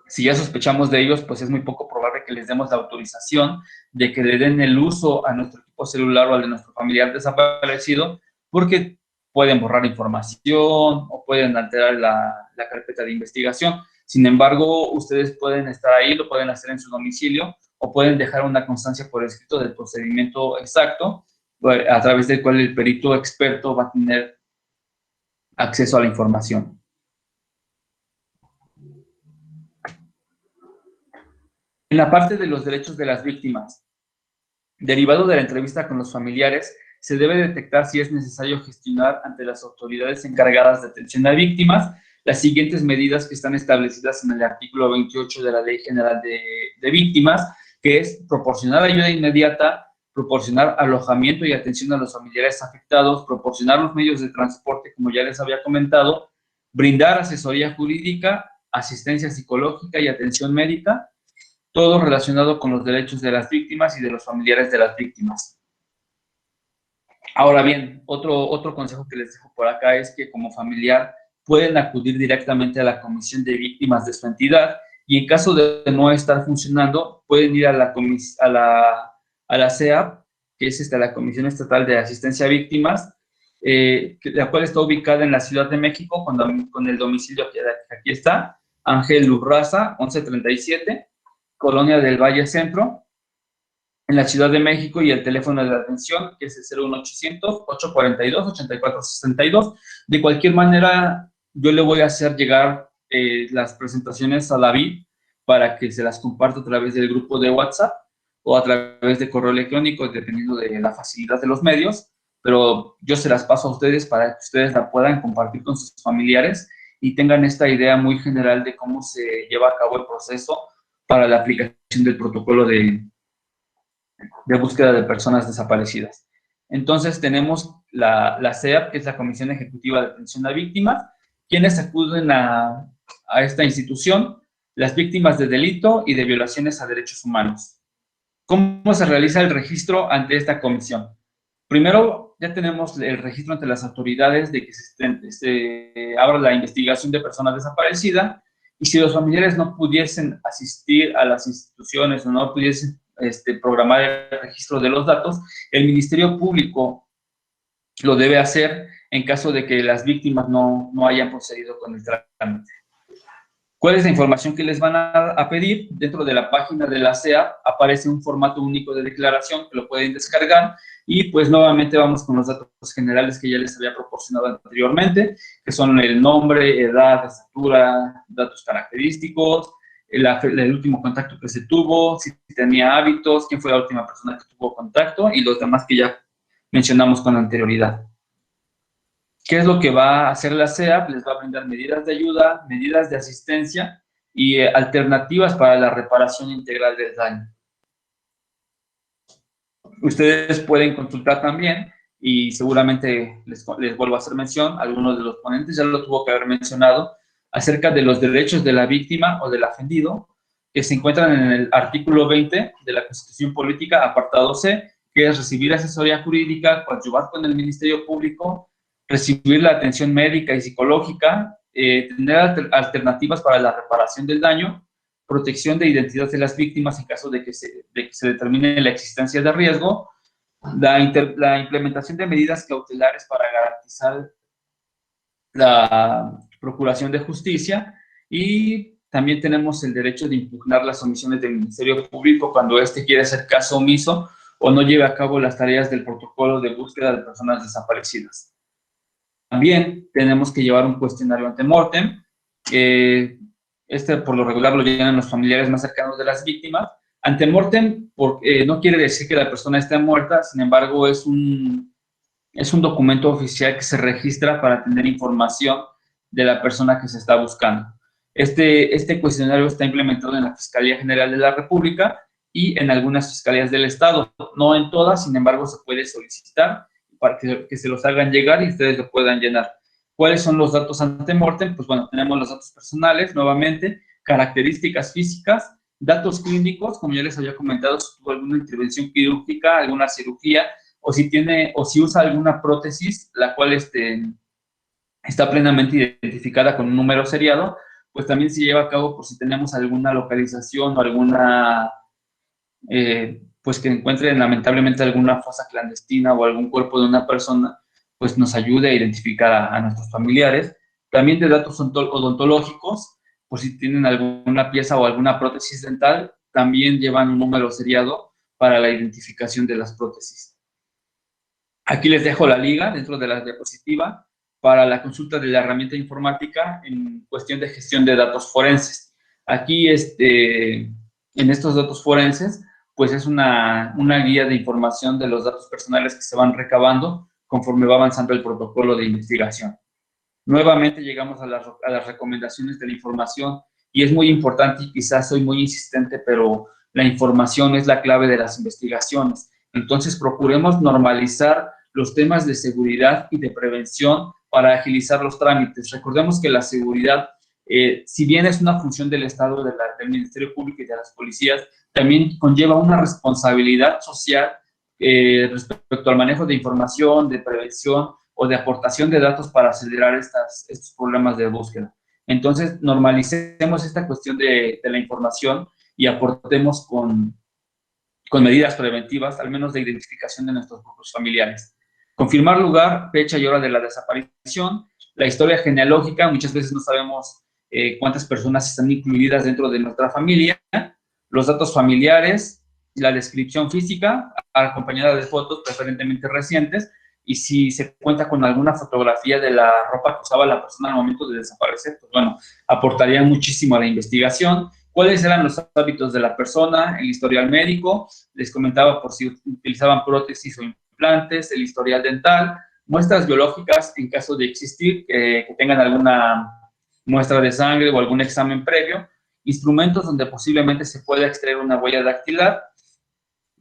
si ya sospechamos de ellos, pues es muy poco probable que les demos la autorización de que le den el uso a nuestro equipo celular o al de nuestro familiar desaparecido, porque pueden borrar información o pueden alterar la carpeta de investigación. Sin embargo, ustedes pueden estar ahí, lo pueden hacer en su domicilio o pueden dejar una constancia por escrito del procedimiento exacto a través del cual el perito experto va a tener acceso a la información. En la parte de los derechos de las víctimas, derivado de la entrevista con los familiares, se debe detectar si es necesario gestionar ante las autoridades encargadas de atención a víctimas las siguientes medidas que están establecidas en el artículo 28 de la Ley General de Víctimas, que es proporcionar ayuda inmediata, proporcionar alojamiento y atención a los familiares afectados, proporcionar los medios de transporte, como ya les había comentado, brindar asesoría jurídica, asistencia psicológica y atención médica, todo relacionado con los derechos de las víctimas y de los familiares de las víctimas. Ahora bien, otro consejo que les dejo por acá es que como familiar pueden acudir directamente a la Comisión de Víctimas de su entidad y en caso de no estar funcionando, pueden ir a la CEAP, que es la Comisión Estatal de Asistencia a Víctimas, la cual está ubicada en la Ciudad de México con el domicilio que aquí está, Ángel Lurraza, 1137, Colonia del Valle Centro, en la Ciudad de México, y el teléfono de atención, que es el 01800-842-8462. De cualquier manera, yo le voy a hacer llegar las presentaciones a David para que se las comparta a través del grupo de WhatsApp o a través de correo electrónico, dependiendo de la facilidad de los medios, pero yo se las paso a ustedes para que ustedes la puedan compartir con sus familiares y tengan esta idea muy general de cómo se lleva a cabo el proceso para la aplicación del protocolo de búsqueda de personas desaparecidas. Entonces tenemos la CEAP, que es la Comisión Ejecutiva de Atención a Víctimas, quienes acuden a esta institución, las víctimas de delito y de violaciones a derechos humanos. ¿Cómo se realiza el registro ante esta comisión? Primero, ya tenemos el registro ante las autoridades de que se abra la investigación de personas desaparecidas, y si los familiares no pudiesen asistir a las instituciones o no pudiesen programar el registro de los datos, el Ministerio Público lo debe hacer en caso de que las víctimas no hayan procedido con el trámite. ¿Cuál es la información que les van a pedir? Dentro de la página de la CEA aparece un formato único de declaración que lo pueden descargar, y pues nuevamente vamos con los datos generales que ya les había proporcionado anteriormente, que son el nombre, edad, estatura, datos característicos, el último contacto que se tuvo, si tenía hábitos, quién fue la última persona que tuvo contacto y los demás que ya mencionamos con anterioridad. ¿Qué es lo que va a hacer la CEAP? Les va a brindar medidas de ayuda, medidas de asistencia y alternativas para la reparación integral del daño. Ustedes pueden consultar también, y seguramente les vuelvo a hacer mención, algunos de los ponentes ya lo tuvo que haber mencionado, acerca de los derechos de la víctima o del ofendido, que se encuentran en el artículo 20 de la Constitución Política, apartado C, que es recibir asesoría jurídica, coadyuvar con el Ministerio Público, recibir la atención médica y psicológica, tener alternativas para la reparación del daño, protección de identidad de las víctimas en caso de que se determine la existencia de riesgo, la implementación de medidas cautelares para garantizar la procuración de justicia, y también tenemos el derecho de impugnar las omisiones del Ministerio Público cuando éste quiere hacer caso omiso o no lleve a cabo las tareas del protocolo de búsqueda de personas desaparecidas. También tenemos que llevar un cuestionario ante mortem. Por lo regular lo llenan los familiares más cercanos de las víctimas. Ante mortem no quiere decir que la persona esté muerta, sin embargo es un documento oficial que se registra para tener información de la persona que se está buscando. Este cuestionario está implementado en la Fiscalía General de la República y en algunas fiscalías del Estado, no en todas, sin embargo se puede solicitar para que se los hagan llegar y ustedes lo puedan llenar. ¿Cuáles son los datos ante mortem? Pues bueno, tenemos los datos personales, nuevamente, características físicas, datos clínicos, como ya les había comentado, si tuvo alguna intervención quirúrgica, alguna cirugía, o si usa alguna prótesis, la cual está plenamente identificada con un número seriado, pues también se lleva a cabo por si tenemos alguna localización o alguna, pues que encuentren lamentablemente alguna fosa clandestina o algún cuerpo de una persona, pues nos ayude a identificar a nuestros familiares. También de datos odontológicos, por si tienen alguna pieza o alguna prótesis dental, también llevan un número seriado para la identificación de las prótesis. Aquí les dejo la liga dentro de la diapositiva para la consulta de la herramienta informática en cuestión de gestión de datos forenses. Aquí, en estos datos forenses, pues es una guía de información de los datos personales que se van recabando conforme va avanzando el protocolo de investigación. Nuevamente llegamos a las recomendaciones de la información y es muy importante y quizás soy muy insistente, pero la información es la clave de las investigaciones. Entonces procuremos normalizar los temas de seguridad y de prevención para agilizar los trámites. Recordemos que la seguridad, si bien es una función del Estado, del Ministerio Público y de las policías, también conlleva una responsabilidad social respecto al manejo de información, de prevención o de aportación de datos para acelerar estos problemas de búsqueda. Entonces, normalicemos esta cuestión de la información y aportemos con medidas preventivas, al menos de identificación de nuestros grupos familiares. Confirmar lugar, fecha y hora de la desaparición, la historia genealógica, muchas veces no sabemos cuántas personas están incluidas dentro de nuestra familia, los datos familiares, la descripción física, acompañada de fotos preferentemente recientes, y si se cuenta con alguna fotografía de la ropa que usaba la persona al momento de desaparecer, pues bueno, aportaría muchísimo a la investigación. ¿Cuáles eran los hábitos de la persona? El historial médico, les comentaba por si utilizaban prótesis o implantes, el historial dental, muestras biológicas en caso de existir, que tengan alguna muestra de sangre o algún examen previo, instrumentos donde posiblemente se pueda extraer una huella dactilar,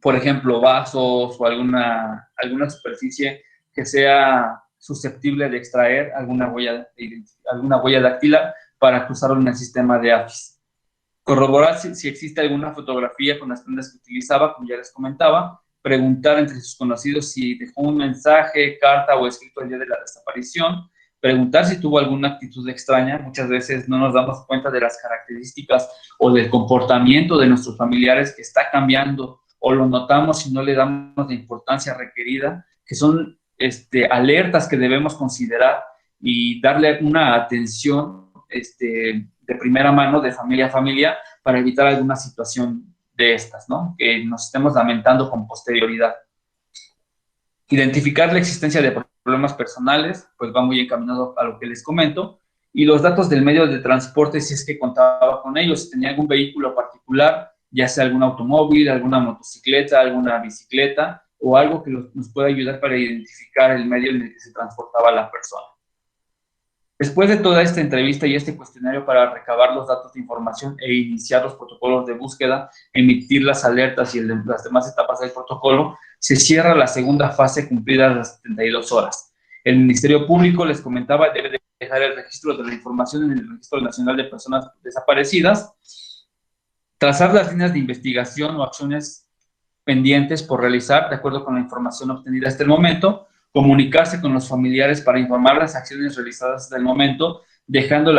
por ejemplo, vasos o alguna superficie que sea susceptible de extraer alguna huella dactilar para cruzarlo en el sistema de AFIS. Corroborar si existe alguna fotografía con las prendas que utilizaba, como ya les comentaba, preguntar entre sus conocidos si dejó un mensaje, carta o escrito el día de la desaparición, preguntar si tuvo alguna actitud extraña. Muchas veces no nos damos cuenta de las características o del comportamiento de nuestros familiares que está cambiando, o lo notamos y no le damos la importancia requerida, que son alertas que debemos considerar y darle una atención de primera mano, de familia a familia, para evitar alguna situación de estas, ¿no? Que nos estemos lamentando con posterioridad. Identificar la existencia de problemas personales, pues va muy encaminado a lo que les comento, y los datos del medio de transporte, si es que contaba con ellos, si tenía algún vehículo particular, ya sea algún automóvil, alguna motocicleta, alguna bicicleta, o algo que nos pueda ayudar para identificar el medio en el que se transportaba la persona. Después de toda esta entrevista y este cuestionario para recabar los datos de información e iniciar los protocolos de búsqueda, emitir las alertas y las demás etapas del protocolo, se cierra la segunda fase cumplida las 72 horas. El Ministerio Público, les comentaba, debe dejar el registro de la información en el Registro Nacional de Personas Desaparecidas, trazar las líneas de investigación o acciones pendientes por realizar, de acuerdo con la información obtenida hasta el momento, comunicarse con los familiares para informar las acciones realizadas hasta el momento, dejando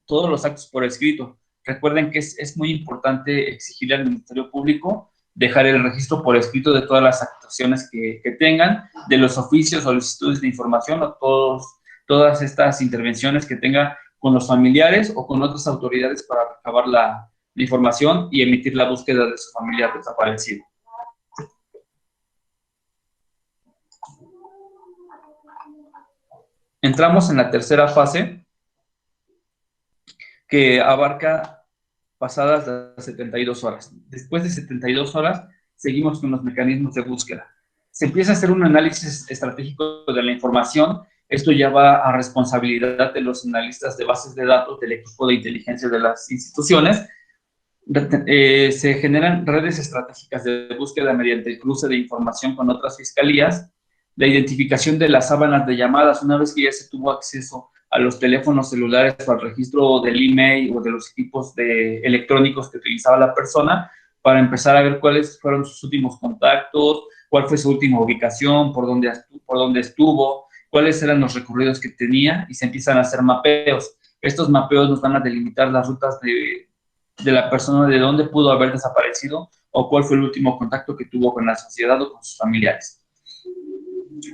todos los actos por escrito. Recuerden que es muy importante exigirle al Ministerio Público dejar el registro por escrito de todas las actuaciones que tengan, de los oficios, solicitudes de información o todas estas intervenciones que tenga con los familiares o con otras autoridades para recabar la información y emitir la búsqueda de su familiar desaparecido. Entramos en la tercera fase, que abarca pasadas las 72 horas. Después de 72 horas, seguimos con los mecanismos de búsqueda. Se empieza a hacer un análisis estratégico de la información. Esto ya va a responsabilidad de los analistas de bases de datos del equipo de inteligencia de las instituciones. Se generan redes estratégicas de búsqueda mediante el cruce de información con otras fiscalías, la identificación de las sábanas de llamadas. Una vez que ya se tuvo acceso a los teléfonos celulares o al registro del email o de los equipos electrónicos que utilizaba la persona, para empezar a ver cuáles fueron sus últimos contactos, cuál fue su última ubicación, por dónde estuvo, cuáles eran los recorridos que tenía, y se empiezan a hacer mapeos. Estos mapeos nos van a delimitar las rutas de la persona, de dónde pudo haber desaparecido o cuál fue el último contacto que tuvo con la sociedad o con sus familiares.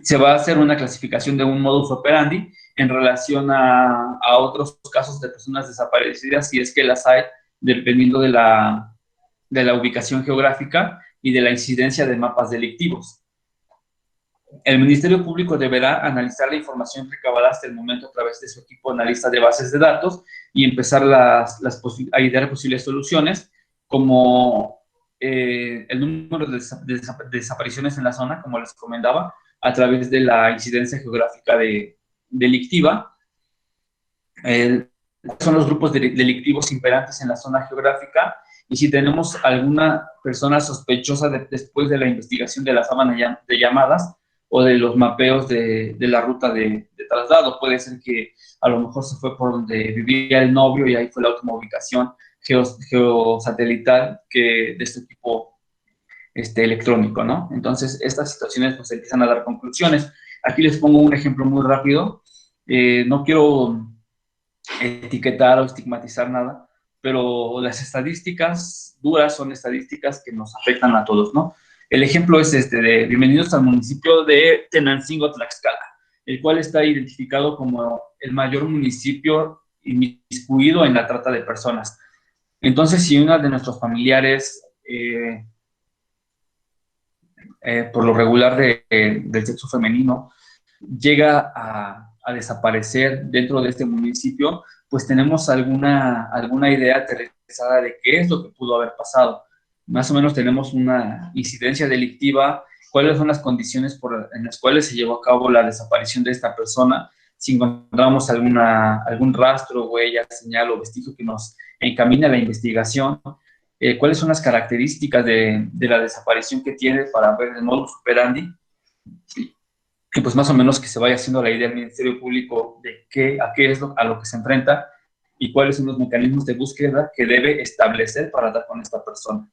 Se va a hacer una clasificación de un modus operandi en relación a otros casos de personas desaparecidas, si es que las hay, dependiendo de la de la ubicación geográfica y de la incidencia de mapas delictivos. El Ministerio Público deberá analizar la información recabada hasta el momento a través de su equipo analista de bases de datos y empezar a idear posibles soluciones, como el número de desapariciones en la zona, como les comentaba, a través de la incidencia geográfica delictiva. Son los grupos delictivos imperantes en la zona geográfica, y si tenemos alguna persona sospechosa después de la investigación de la sábana de llamadas o de los mapeos de la ruta de traslado. Puede ser que a lo mejor se fue por donde vivía el novio y ahí fue la última ubicación geosatelital de este tipo electrónico, ¿no? Entonces, estas situaciones pues empiezan a dar conclusiones. Aquí les pongo un ejemplo muy rápido. No quiero etiquetar o estigmatizar nada, pero las estadísticas duras son estadísticas que nos afectan a todos, ¿no? El ejemplo es de bienvenidos al municipio de Tenancingo, Tlaxcala, el cual está identificado como el mayor municipio inmiscuido en la trata de personas. Entonces, si una de nuestros familiares, por lo regular del sexo femenino, llega a desaparecer dentro de este municipio, pues tenemos alguna idea aterrizada de qué es lo que pudo haber pasado. Más o menos tenemos una incidencia delictiva, cuáles son las condiciones en las cuales se llevó a cabo la desaparición de esta persona, si encontramos algún rastro, huella, señal o vestigio que nos encamine a la investigación, cuáles son las características de la desaparición que tiene para ver el modus operandi, que pues más o menos que se vaya haciendo la idea del Ministerio Público de a qué es a lo que se enfrenta y cuáles son los mecanismos de búsqueda que debe establecer para dar con esta persona.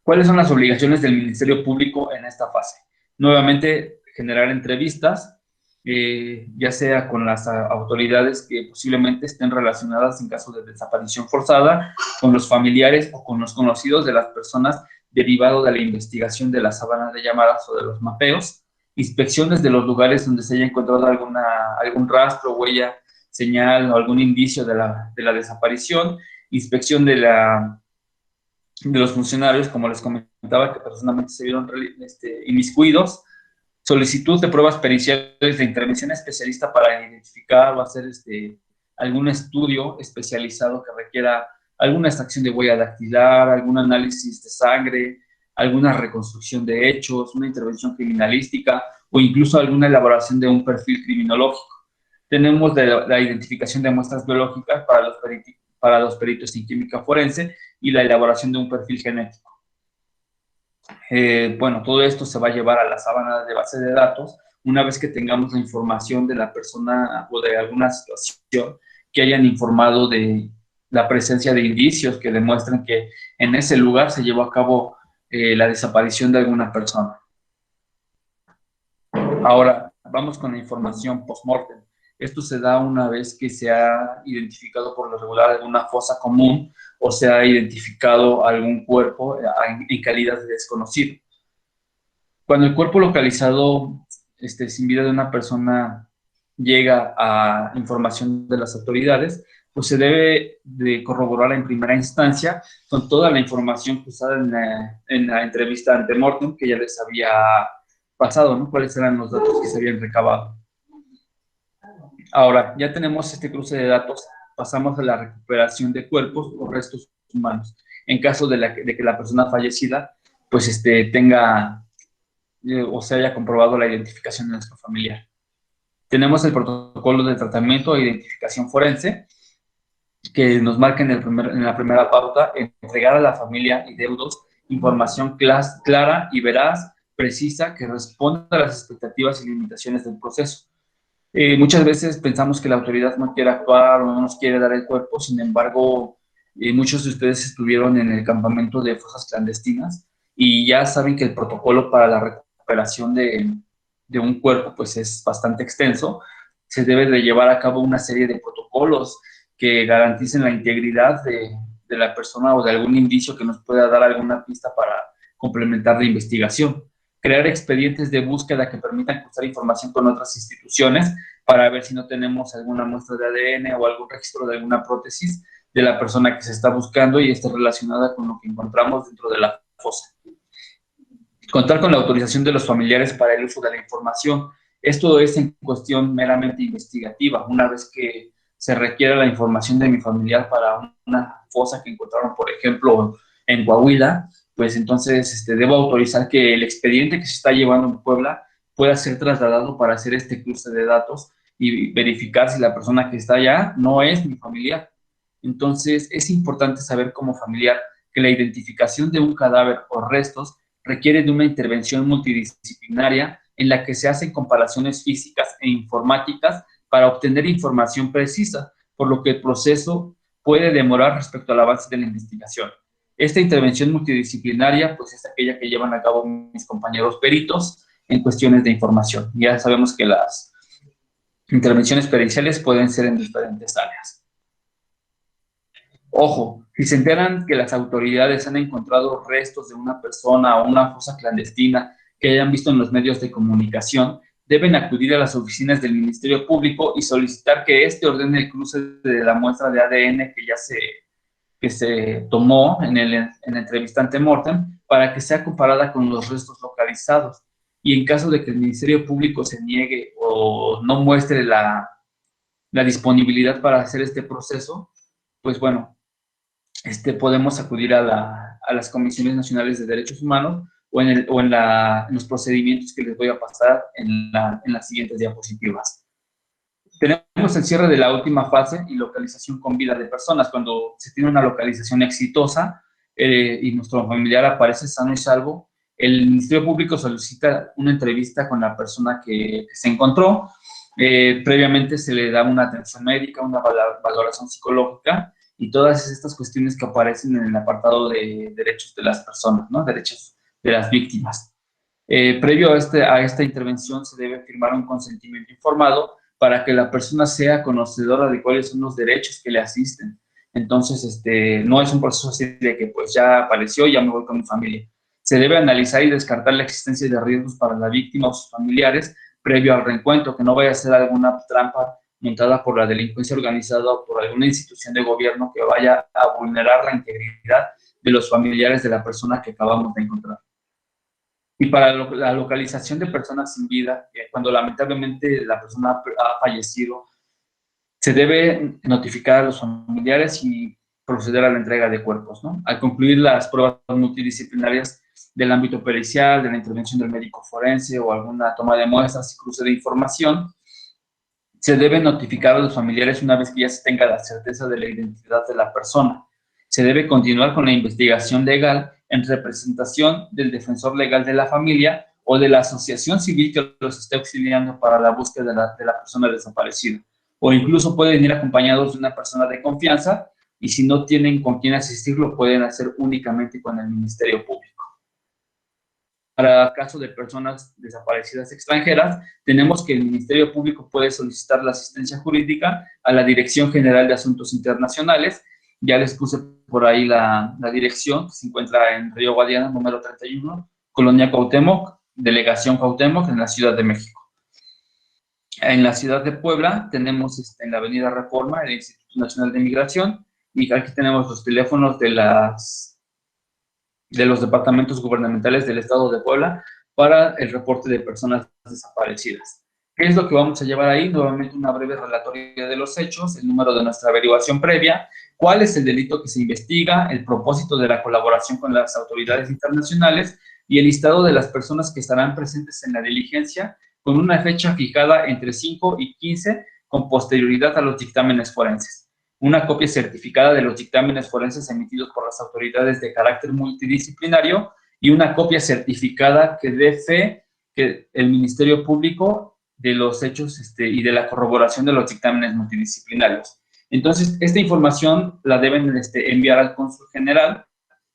¿Cuáles son las obligaciones del Ministerio Público en esta fase? Nuevamente, generar entrevistas, ya sea con las autoridades que posiblemente estén relacionadas en caso de desaparición forzada, con los familiares o con los conocidos de las personas derivado de la investigación de las sábanas de llamadas o de los mapeos, inspecciones de los lugares donde se haya encontrado algún rastro, huella, señal o algún indicio de la desaparición, inspección de los funcionarios, como les comentaba, que personalmente se vieron inmiscuidos, solicitud de pruebas periciales de intervención especialista para identificar o hacer algún estudio especializado que requiera alguna extracción de huella dactilar, algún análisis de sangre, alguna reconstrucción de hechos, una intervención criminalística o incluso alguna elaboración de un perfil criminológico. Tenemos la identificación de muestras biológicas para los peritos en química forense y la elaboración de un perfil genético. Bueno, todo esto se va a llevar a la sábana de base de datos una vez que tengamos la información de la persona o de alguna situación que hayan informado de la presencia de indicios que demuestren que en ese lugar se llevó a cabo la desaparición de alguna persona. Ahora, vamos con la información post-mortem. Esto se da una vez que se ha identificado por lo regular alguna fosa común o se ha identificado algún cuerpo en calidad de desconocido. Cuando el cuerpo localizado sin vida de una persona llega a información de las autoridades, pues se debe de corroborar en primera instancia con toda la información usada en la entrevista ante mortem que ya les había pasado, ¿no? Cuáles eran los datos que se habían recabado. Ahora, ya tenemos este cruce de datos, pasamos a la recuperación de cuerpos o restos humanos. En caso de que la persona fallecida, pues tenga o se haya comprobado la identificación de nuestro familiar. Tenemos el protocolo de tratamiento e identificación forense, que nos marca en la primera pauta entregar a la familia y deudos información clara y veraz, precisa, que responda a las expectativas y limitaciones del proceso. Muchas veces pensamos que la autoridad no quiere actuar o no nos quiere dar el cuerpo, sin embargo, muchos de ustedes estuvieron en el campamento de fosas clandestinas y ya saben que el protocolo para la recuperación de un cuerpo pues es bastante extenso. Se debe de llevar a cabo una serie de protocolos que garanticen la integridad de la persona o de algún indicio que nos pueda dar alguna pista para complementar la investigación. Crear expedientes de búsqueda que permitan cruzar información con otras instituciones para ver si no tenemos alguna muestra de ADN o algún registro de alguna prótesis de la persona que se está buscando y esté relacionada con lo que encontramos dentro de la fosa. Contar con la autorización de los familiares para el uso de la información. Esto es en cuestión meramente investigativa. Una vez que se requiere la información de mi familiar para una fosa que encontraron, por ejemplo, en Coahuila, pues entonces debo autorizar que el expediente que se está llevando en Puebla pueda ser trasladado para hacer este cruce de datos y verificar si la persona que está allá no es mi familiar. Entonces, es importante saber como familiar que la identificación de un cadáver o restos requiere de una intervención multidisciplinaria en la que se hacen comparaciones físicas e informáticas para obtener información precisa, por lo que el proceso puede demorar respecto al avance de la investigación. Esta intervención multidisciplinaria, pues, es aquella que llevan a cabo mis compañeros peritos en cuestiones de información. Ya sabemos que las intervenciones periciales pueden ser en diferentes áreas. Ojo, si se enteran que las autoridades han encontrado restos de una persona o una fosa clandestina que hayan visto en los medios de comunicación, deben acudir a las oficinas del Ministerio Público y solicitar que éste ordene el cruce de la muestra de ADN que se tomó en la entrevista ante-mortem para que sea comparada con los restos localizados. Y en caso de que el Ministerio Público se niegue o no muestre la disponibilidad para hacer este proceso, pues bueno, podemos acudir a las Comisiones Nacionales de Derechos Humanos o en los procedimientos que les voy a pasar en las siguientes diapositivas. Tenemos el cierre de la última fase y localización con vida de personas. Cuando se tiene una localización exitosa y nuestro familiar aparece sano y salvo, el Ministerio Público solicita una entrevista con la persona que se encontró. Previamente se le da una atención médica, una valoración psicológica y todas estas cuestiones que aparecen en el apartado de derechos de las personas, ¿no? Derechos de las víctimas. Previo a esta intervención se debe firmar un consentimiento informado para que la persona sea conocedora de cuáles son los derechos que le asisten. Entonces, no es un proceso así de que pues ya apareció, ya me voy con mi familia. Se debe analizar y descartar la existencia de riesgos para la víctima o sus familiares previo al reencuentro, que no vaya a ser alguna trampa montada por la delincuencia organizada o por alguna institución de gobierno que vaya a vulnerar la integridad de los familiares de la persona que acabamos de encontrar. Y para la localización de personas sin vida, cuando lamentablemente la persona ha fallecido, se debe notificar a los familiares y proceder a la entrega de cuerpos, ¿no? Al concluir las pruebas multidisciplinarias del ámbito pericial, de la intervención del médico forense o alguna toma de muestras y cruce de información, se debe notificar a los familiares una vez que ya se tenga la certeza de la identidad de la persona. Se debe continuar con la investigación legal en representación del defensor legal de la familia o de la asociación civil que los esté auxiliando para la búsqueda de la persona desaparecida. O incluso pueden ir acompañados de una persona de confianza y si no tienen con quién asistir, lo pueden hacer únicamente con el Ministerio Público. Para caso de personas desaparecidas extranjeras, tenemos que el Ministerio Público puede solicitar la asistencia jurídica a la Dirección General de Asuntos Internacionales. Ya les puse por ahí la dirección, que se encuentra en Río Guadiana, número 31, Colonia Cuauhtémoc, Delegación Cuauhtémoc, en la Ciudad de México. En la ciudad de Puebla tenemos en la Avenida Reforma el Instituto Nacional de Migración y aquí tenemos los teléfonos de los departamentos gubernamentales del estado de Puebla para el reporte de personas desaparecidas. ¿Qué es lo que vamos a llevar ahí? Nuevamente una breve relatoría de los hechos, el número de nuestra averiguación previa, cuál es el delito que se investiga, el propósito de la colaboración con las autoridades internacionales y el listado de las personas que estarán presentes en la diligencia con una fecha fijada entre 5 y 15 con posterioridad a los dictámenes forenses. Una copia certificada de los dictámenes forenses emitidos por las autoridades de carácter multidisciplinario y una copia certificada que dé fe que el Ministerio Público de los hechos y de la corroboración de los dictámenes multidisciplinarios. Entonces, esta información la deben enviar al cónsul general,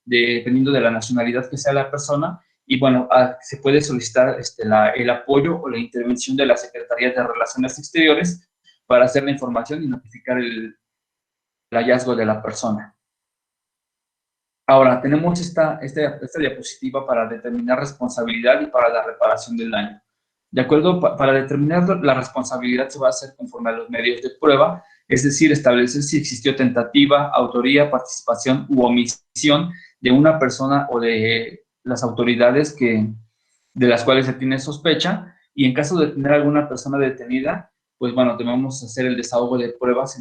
dependiendo de la nacionalidad que sea la persona, y bueno, se puede solicitar el apoyo o la intervención de la Secretaría de Relaciones Exteriores para hacer la información y notificar el hallazgo de la persona. Ahora, tenemos esta diapositiva para determinar responsabilidad y para la reparación del daño. De acuerdo, para determinar la responsabilidad se va a hacer conforme a los medios de prueba. es decir, establecer si existió tentativa, autoría, participación u omisión de una persona o de las autoridades de las cuales se tiene sospecha, y en caso de tener alguna persona detenida, pues bueno, debemos hacer el desahogo de pruebas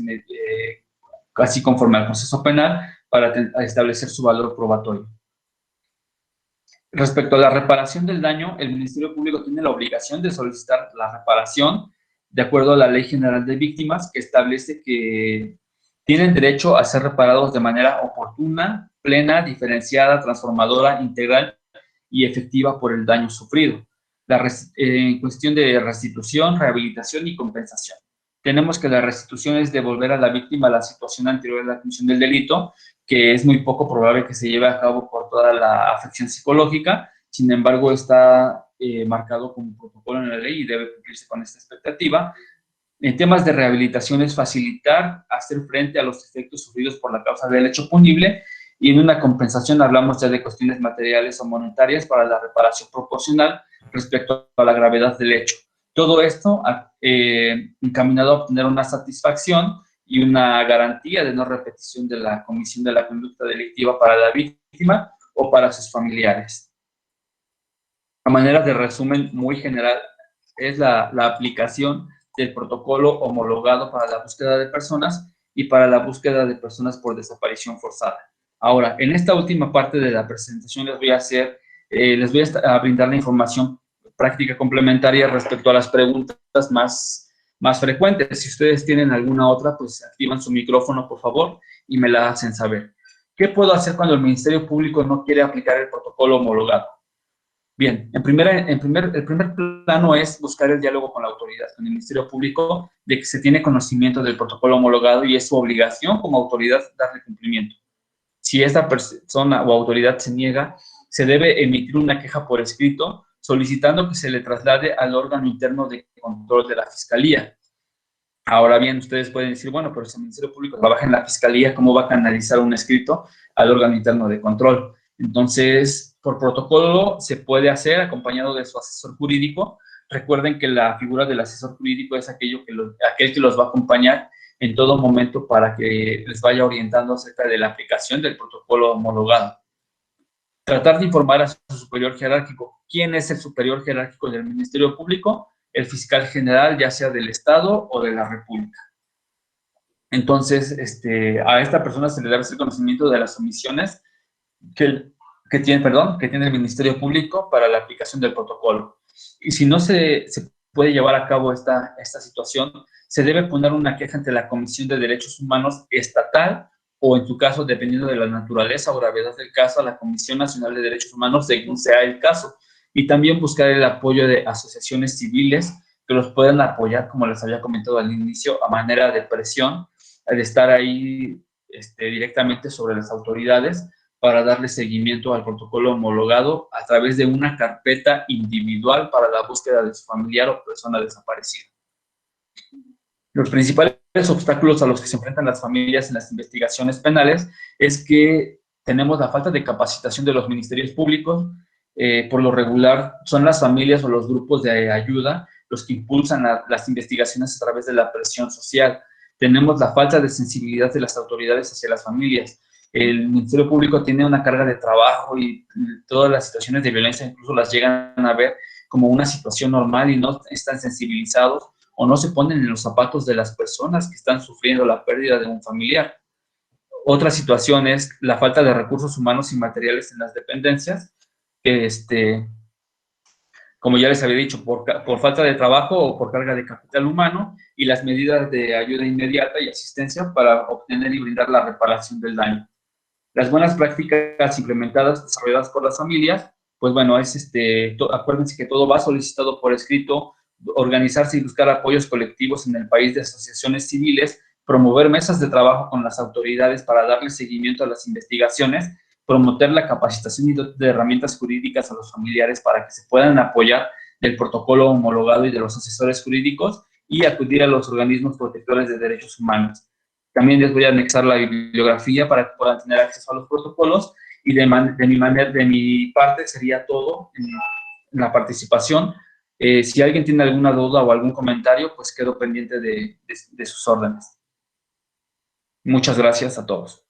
así conforme al proceso penal para establecer su valor probatorio. Respecto a la reparación del daño, el Ministerio Público tiene la obligación de solicitar la reparación de acuerdo a la Ley General de Víctimas, que establece que tienen derecho a ser reparados de manera oportuna, plena, diferenciada, transformadora, integral y efectiva por el daño sufrido. En cuestión de restitución, rehabilitación y compensación. Tenemos que la restitución es devolver a la víctima la situación anterior a la comisión del delito, que es muy poco probable que se lleve a cabo por toda la afección psicológica. Sin embargo, está marcado como protocolo en la ley y debe cumplirse con esta expectativa. En temas de rehabilitación es facilitar, hacer frente a los efectos sufridos por la causa del hecho punible, y en una compensación hablamos ya de cuestiones materiales o monetarias para la reparación proporcional respecto a la gravedad del hecho. Todo esto encaminado a obtener una satisfacción y una garantía de no repetición de la comisión de la conducta delictiva para la víctima o para sus familiares. A manera de resumen muy general, es la aplicación del protocolo homologado para la búsqueda de personas y para la búsqueda de personas por desaparición forzada. Ahora, en esta última parte de la presentación les voy a brindar la información práctica complementaria respecto a las preguntas más frecuentes. Si ustedes tienen alguna otra, pues activan su micrófono, por favor, y me la hacen saber. ¿Qué puedo hacer cuando el Ministerio Público no quiere aplicar el protocolo homologado? Bien, el primer plano es buscar el diálogo con la autoridad, con el Ministerio Público, de que se tiene conocimiento del protocolo homologado y es su obligación como autoridad darle cumplimiento. Si esta persona o autoridad se niega, se debe emitir una queja por escrito solicitando que se le traslade al órgano interno de control de la Fiscalía. Ahora bien, ustedes pueden decir, bueno, pero si el Ministerio Público trabaja en la Fiscalía, ¿cómo va a canalizar un escrito al órgano interno de control? Entonces, por protocolo se puede hacer acompañado de su asesor jurídico. Recuerden que la figura del asesor jurídico es aquel que los va a acompañar en todo momento para que les vaya orientando acerca de la aplicación del protocolo homologado. Tratar de informar a su superior jerárquico. ¿Quién es el superior jerárquico del Ministerio Público? El fiscal general, ya sea del Estado o de la República. Entonces, a esta persona se le debe hacer conocimiento de las omisiones que tiene el Ministerio Público para la aplicación del protocolo. Y si no se puede llevar a cabo esta situación, se debe poner una queja ante la Comisión de Derechos Humanos estatal o, en su caso, dependiendo de la naturaleza o gravedad del caso, a la Comisión Nacional de Derechos Humanos, según sea el caso. Y también buscar el apoyo de asociaciones civiles que los puedan apoyar, como les había comentado al inicio, a manera de presión, al estar ahí directamente sobre las autoridades para darle seguimiento al protocolo homologado a través de una carpeta individual para la búsqueda de su familiar o persona desaparecida. Los principales obstáculos a los que se enfrentan las familias en las investigaciones penales es que tenemos la falta de capacitación de los ministerios públicos. Por lo regular, son las familias o los grupos de ayuda los que impulsan las investigaciones a través de la presión social. Tenemos la falta de sensibilidad de las autoridades hacia las familias. El Ministerio Público tiene una carga de trabajo y todas las situaciones de violencia incluso las llegan a ver como una situación normal y no están sensibilizados o no se ponen en los zapatos de las personas que están sufriendo la pérdida de un familiar. Otra situación es la falta de recursos humanos y materiales en las dependencias, que como ya les había dicho, por falta de trabajo o por carga de capital humano, y las medidas de ayuda inmediata y asistencia para obtener y brindar la reparación del daño. Las buenas prácticas implementadas, desarrolladas por las familias, pues bueno, acuérdense que todo va solicitado por escrito, organizarse y buscar apoyos colectivos en el país de asociaciones civiles, promover mesas de trabajo con las autoridades para darle seguimiento a las investigaciones, promover la capacitación de herramientas jurídicas a los familiares para que se puedan apoyar del protocolo homologado y de los asesores jurídicos, y acudir a los organismos protectores de derechos humanos. También les voy a anexar la bibliografía para que puedan tener acceso a los protocolos, y de mi parte sería todo en la participación. Si alguien tiene alguna duda o algún comentario, pues quedo pendiente de sus órdenes. Muchas gracias a todos.